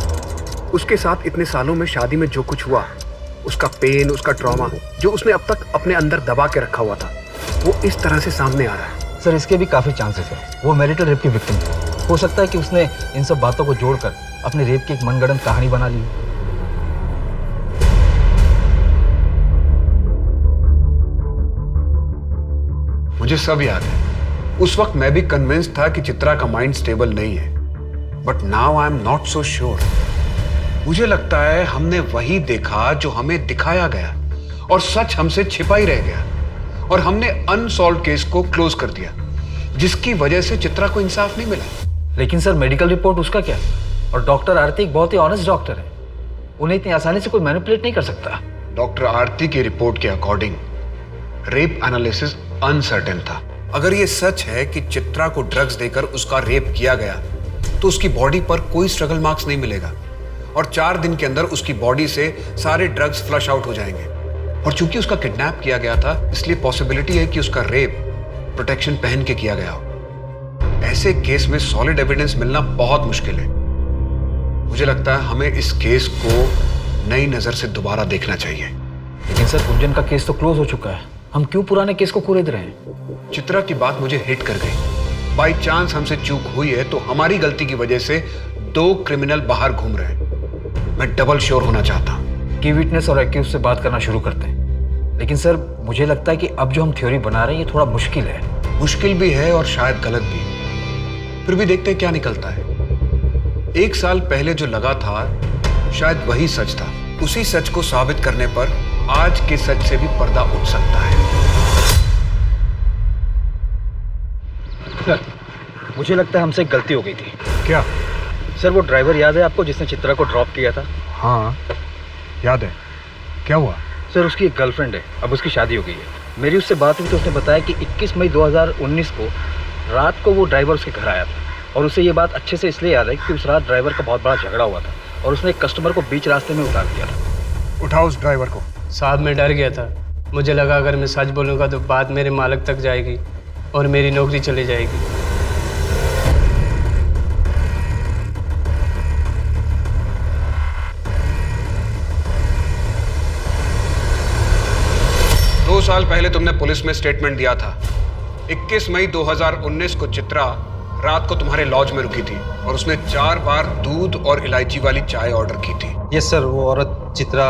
उसके साथ इतने सालों में शादी में जो कुछ हुआ, उसका पेन, उसका ट्रॉमा जो उसने अब तक अपने अंदर दबा के रखा हुआ था, वो इस तरह से सामने आ रहा है। सर इसके भी काफ़ी चांसेस है। वो मैरिटल रेप की विक्टिम थी। हो सकता है कि उसने इन सब बातों को जोड़कर अपने रेप की एक मनगढ़ंत कहानी बना ली। मुझे सब याद है। उस वक्त मैं भी कन्विंस था कि चित्रा का माइंड स्टेबल नहीं है, but now I am not so sure. मुझे लगता है हमने वही देखा जो हमें दिखाया गया और सच हमसे छिपा ही रह गया और हमने अनसॉल्व केस को क्लोज कर दिया, जिसकी वजह से चित्रा को इंसाफ नहीं मिला। लेकिन सर मेडिकल रिपोर्ट उसका क्या? और डॉक्टर आरती एक बहुत ही ऑनेस्ट डॉक्टर है, उन्हें इतनी आसानी से कोई मैनिपुलेट नहीं कर सकता। डॉक्टर आरती की रिपोर्ट के अकॉर्डिंग रेप एनालिसिस अनसर्टेन था। अगर ये सच है कि चित्रा को ड्रग्स देकर उसका रेप किया गया तो उसकी बॉडी पर कोई स्ट्रगल मार्क्स नहीं मिलेगा और 4 दिन के अंदर उसकी बॉडी से सारे ड्रग्स फ्लश आउट हो जाएंगे। और चूंकि उसका किडनैप किया गया था इसलिए पॉसिबिलिटी है कि उसका रेप प्रोटेक्शन पहन के किया गया हो। ऐसे केस में सॉलिड एविडेंस मिलना बहुत मुश्किल है। मुझे लगता है हमें इस केस को नई नजर से दोबारा देखना चाहिए। लेकिन सर गुंजन का केस तो क्लोज हो चुका है, हम क्यों पुराने केस को कुरेद रहे हैं? चित्रा की बात मुझे हिट कर गई। बाई चांस हमसे चूक हुई है तो हमारी गलती की वजह से 2 क्रिमिनल बाहर घूम रहे हैं। मैं डबल श्योर होना चाहता हूँ। की विटनेस और एक्यूज से बात करना शुरू करते हैं। लेकिन सर मुझे लगता है कि अब जो हम थ्योरी बना रहे हैं ये थोड़ा मुश्किल है। मुश्किल भी है और शायद गलत भी। फिर भी देखते हैं क्या निकलता है। 1 साल पहले जो लगा था शायद वही सच था। उसी सच को साबित करने पर आज के सच से भी पर्दा उठ सकता है। सर मुझे लगता है हमसे एक गलती हो गई थी। क्या? सर वो ड्राइवर याद है आपको जिसने चित्रा को ड्रॉप किया था? हाँ याद है। क्या हुआ? सर उसकी एक गर्लफ्रेंड है, अब उसकी शादी हो गई है। मेरी उससे बात हुई तो उसने बताया कि 21 मई 2019 को रात को वो ड्राइवर उसके घर आया था और उसे ये बात अच्छे से इसलिए याद है कि उस रात ड्राइवर का बहुत बड़ा झगड़ा हुआ था और उसने एक कस्टमर को बीच रास्ते में उतार दिया था। उठाओ उस ड्राइवर को। साहब मैं डर गया था, मुझे लगा अगर मैं सच बोलूँगा तो बात मेरे मालिक तक जाएगी और मेरी नौकरी चली जाएगी। दो साल पहले तुमने पुलिस में स्टेटमेंट दिया था। 21 मई 2019 को चित्रा रात को तुम्हारे लॉज में रुकी थी और उसने 4 बार दूध और इलायची वाली चाय ऑर्डर की थी। यस सर, वो औरत चित्रा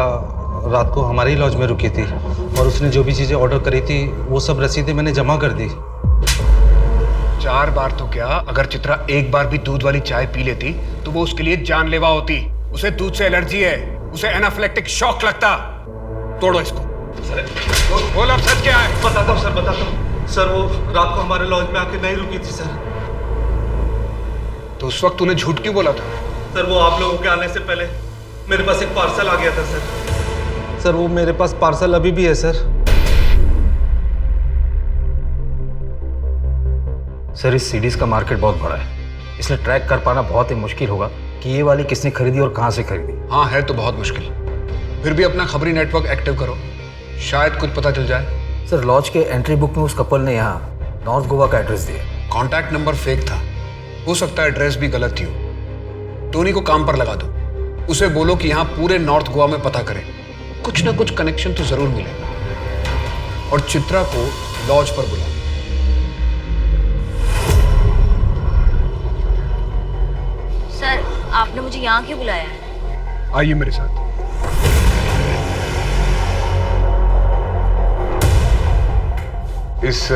रात को हमारे ही लॉज में रुकी थी और उसने जो भी चीज़ें ऑर्डर करी थी वो सब रसीदें मैंने जमा कर दी। 4 बार तो क्या, अगर चित्रा एक बार भी दूध वाली चाय पी लेती तो वो उसके लिए जानलेवा होती। उसे दूध से एलर्जी है, उसे एनाफिलेक्टिक शॉक लगता। तोड़ो इसको। बोल अब सच क्या है? बताता हूँ सर, बताता हूँ सर। वो रात को हमारे लॉज में आके नहीं रुकी थी सर। तो उस वक्त तूने झूठ क्यों बोला था? सर वो आप लोगों के आने से पहले मेरे पास एक पार्सल आ गया था सर। सर वो मेरे पास पार्सल अभी भी है सर। सर इस सीडीज का मार्केट बहुत बड़ा है, इसलिए ट्रैक कर पाना बहुत ही मुश्किल होगा कि ये वाली किसने खरीदी और कहाँ से खरीदी। हाँ है तो बहुत मुश्किल, फिर भी अपना खबरी नेटवर्क एक्टिव करो, शायद कुछ पता चल जाए। सर लॉज के एंट्री बुक में उस कपल ने यहाँ नॉर्थ गोवा का एड्रेस दिया। कॉन्टैक्ट नंबर फेक था, हो सकता है एड्रेस भी गलत ही हो। टोनी को काम पर लगा दो, उसे बोलो कि यहाँ पूरे नॉर्थ गोवा में पता करें, कुछ ना कुछ कनेक्शन तो जरूर मिलेगा। और चित्रा को लॉज पर बुलाओ। सर आपने मुझे यहाँ क्यों बुलाया है? आइए मेरे साथ। इस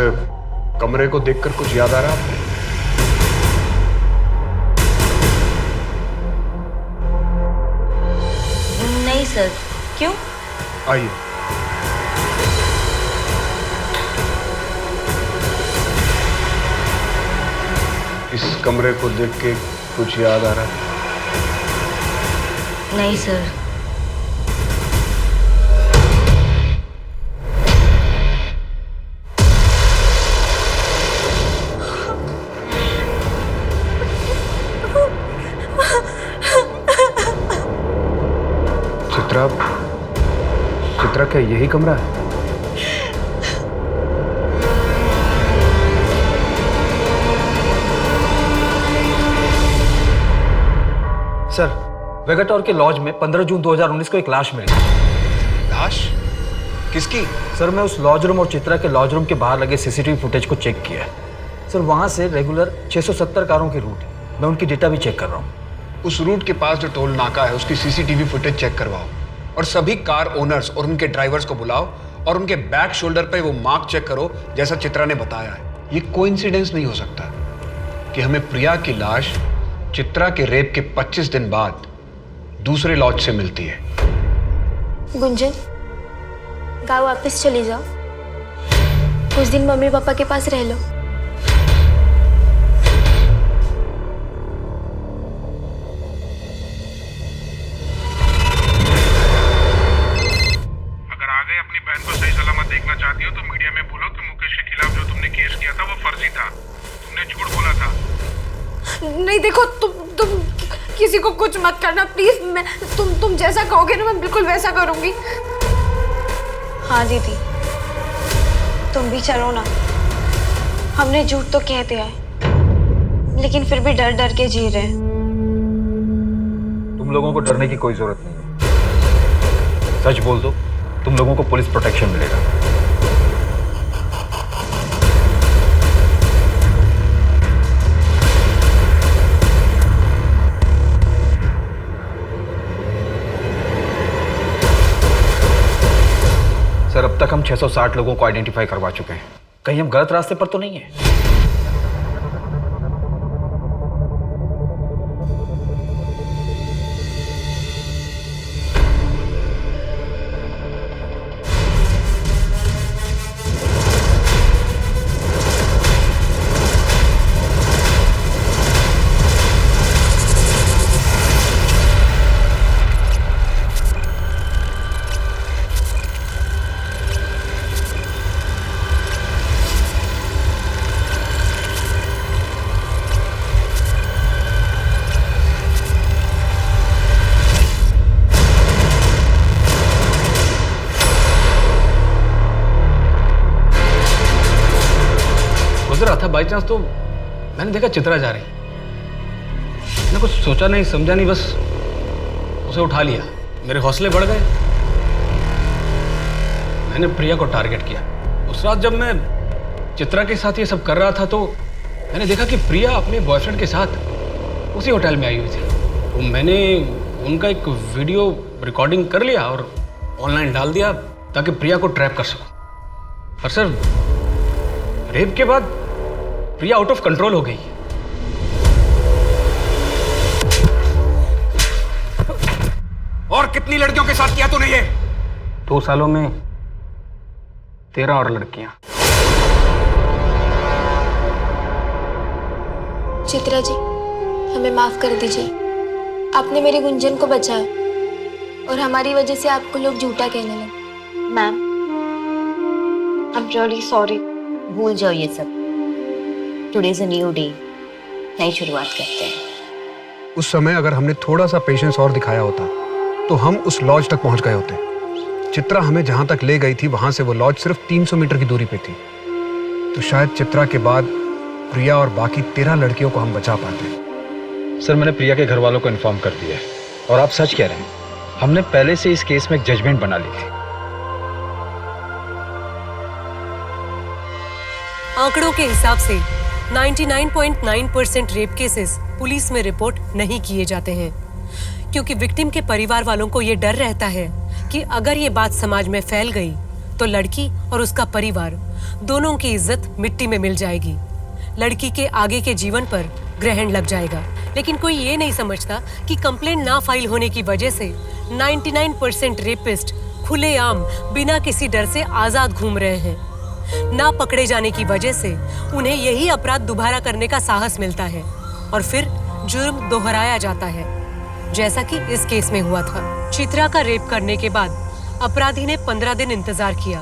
कमरे को देखकर कुछ याद आ रहा है आपको? नहीं सर, क्यों? आइए। इस कमरे को देख के कुछ याद आ रहा है? नहीं सर। चित्रा क्या यही कमरा है? सर वेगाटोर के लॉज में 15 जून 2019 को एक लाश मिली। लाश? किसकी? सर मैं उस लॉज रूम और चित्रा के लॉज रूम के बाहर लगे सीसीटीवी फुटेज को चेक किया। सर वहां से रेगुलर 670 कारों की रूट है, मैं उनकी डेटा भी चेक कर रहा हूँ। उस रूट के पास जो टोल नाका है उसकी सीसीटीवी फुटेज चेक करवाओ और सभी कार ओनर्स और उनके ड्राइवर्स को बुलाओ और उनके बैक शोल्डर पे वो मार्क चेक करो जैसा चित्रा ने बताया है। ये कोइंसिडेंस नहीं हो सकता कि हमें प्रिया की लाश चित्रा के रेप के 25 दिन बाद दूसरे लॉज से मिलती है। गुंजन, गाँव वापस चली जाओ, कुछ दिन मम्मी पापा के पास रह लो। अगर आगे अपनी बहन को सही सलामत देखना चाहती हो तो मीडिया में बोलो कि मुकेश के खिलाफ जो तुमने केस किया था वो फर्जी था, तुमने झूठ बोला था। नहीं देखो, तुम किसी को कुछ मत करना प्लीज। मैं तुम जैसा कहोगे ना मैं बिल्कुल वैसा करूंगी। हाँ दीदी, तुम भी चलो ना। हमने झूठ तो कह दिया है, लेकिन फिर भी डर डर के जी रहे हैं। तुम लोगों को डरने की कोई जरूरत नहीं है, सच बोल दो, तुम लोगों को पुलिस प्रोटेक्शन मिलेगा। सर अब तक हम 660 लोगों को आइडेंटिफाई करवा चुके हैं, कहीं हम गलत रास्ते पर तो नहीं है? था बाई चांस तो मैंने देखा चित्रा जा रही। मैंने कुछ सोचा नहीं समझा नहीं, बस उसे उठा लिया। मेरे हौसले बढ़ गए। मैंने प्रिया को टारगेट किया। उस रात जब मैं चित्रा के साथ ये सब कर रहा था तो मैंने देखा कि प्रिया अपने बॉयफ्रेंड के साथ उसी होटल में आई हुई थी। तो मैंने उनका एक वीडियो रिकॉर्डिंग कर लिया और ऑनलाइन डाल दिया ताकि प्रिया को ट्रैप कर सकूं। पर सर, रेप के बाद प्रिया आउट ऑफ कंट्रोल हो गई। और कितनी लड़कियों के साथ किया तूने ये? 2 सालों में 13 और लड़कियां। चित्रा जी, हमें माफ कर दीजिए। आपने मेरी गुंजन को बचाया और हमारी वजह से आपको लोग झूठा कहने लगे। Ma'am, I am really sorry. भूल जाओ ये सब। Today is a new day. नई शुरुआत करते हैं। उस समय अगर हमने थोड़ा सा पेशेंस और दिखाया होता तो हम उस लॉज तक पहुंच गए होते। चित्रा हमें जहां तक ले गई थी वहां से वो लॉज सिर्फ 300 मीटर की दूरी पे थी। तो शायद चित्रा के बाद प्रिया और बाकी 13 लड़कियों को हम बचा पाते। सर, मैंने प्रिया के घर वालों को इन्फॉर्म कर दिया है और आप सच कह रहे हैं, हमने पहले से इस केस में एक जजमेंट बना ली थी। आंकड़ों के हिसाब से 99.9% रेप केसेस पुलिस में रिपोर्ट नहीं किए जाते हैं, क्योंकि विक्टिम के परिवार वालों को ये डर रहता है कि अगर ये बात समाज में फैल गई तो लड़की और उसका परिवार दोनों की इज्जत मिट्टी में मिल जाएगी। लड़की के आगे के जीवन पर ग्रहण लग जाएगा। लेकिन कोई ये नहीं समझता कि कंप्लेंट ना फाइल होने की वजह से 99% रेपिस्ट खुलेआम बिना किसी डर से आजाद घूम रहे हैं। ना पकड़े जाने की वजह से उन्हें यही अपराध दोबारा करने का साहस मिलता है और फिर जुर्म दोहराया जाता है, जैसा कि इस केस में हुआ था। चित्रा का रेप करने के बाद अपराधी ने 15 दिन इंतजार किया।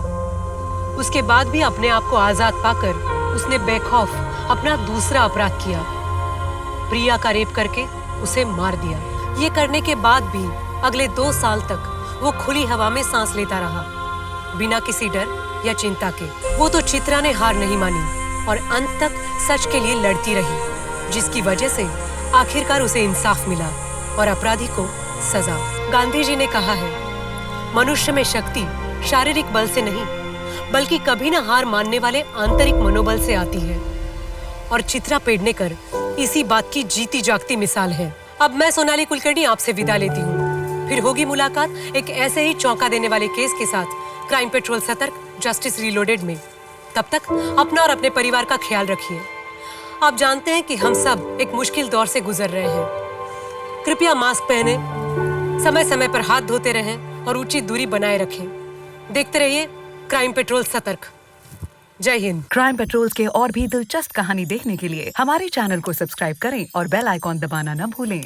उसके बाद भी अपने आप को आजाद पाकर उसने बेखौफ अपना दूसरा अपराध किया, प्रिया का रेप करके उसे मार दिया। ये करने के बाद भी अगले 2 साल तक वो खुली हवा में सांस लेता रहा, बिना किसी डर या चिंता के। वो तो चित्रा ने हार नहीं मानी और अंत तक सच के लिए लड़ती रही, जिसकी वजह से आखिरकार उसे इंसाफ मिला और अपराधी को सजा। गांधी जी ने कहा है, मनुष्य में शक्ति शारीरिक बल से नहीं बल्कि कभी न हार मानने वाले आंतरिक मनोबल से आती है। और चित्रा पेडनेकर इसी बात की जीती जागती मिसाल है। अब मैं सोनाली कुलकर्णी आपसे विदा लेती हूँ। फिर होगी मुलाकात एक ऐसे ही चौंका देने वाले केस के साथ क्राइम पेट्रोल सतर्क, जस्टिस रीलोडेड में। तब तक अपना और अपने परिवार का ख्याल रखिए। आप जानते हैं कि हम सब एक मुश्किल दौर से गुजर रहे हैं। कृपया मास्क पहने, समय समय पर हाथ धोते रहें और उचित दूरी बनाए रखें। देखते रहिए क्राइम पेट्रोल सतर्क। जय हिंद। क्राइम पेट्रोल के और भी दिलचस्प कहानी देखने के लिए हमारे चैनल को सब्सक्राइब करें और बेल आइकॉन दबाना न भूलें।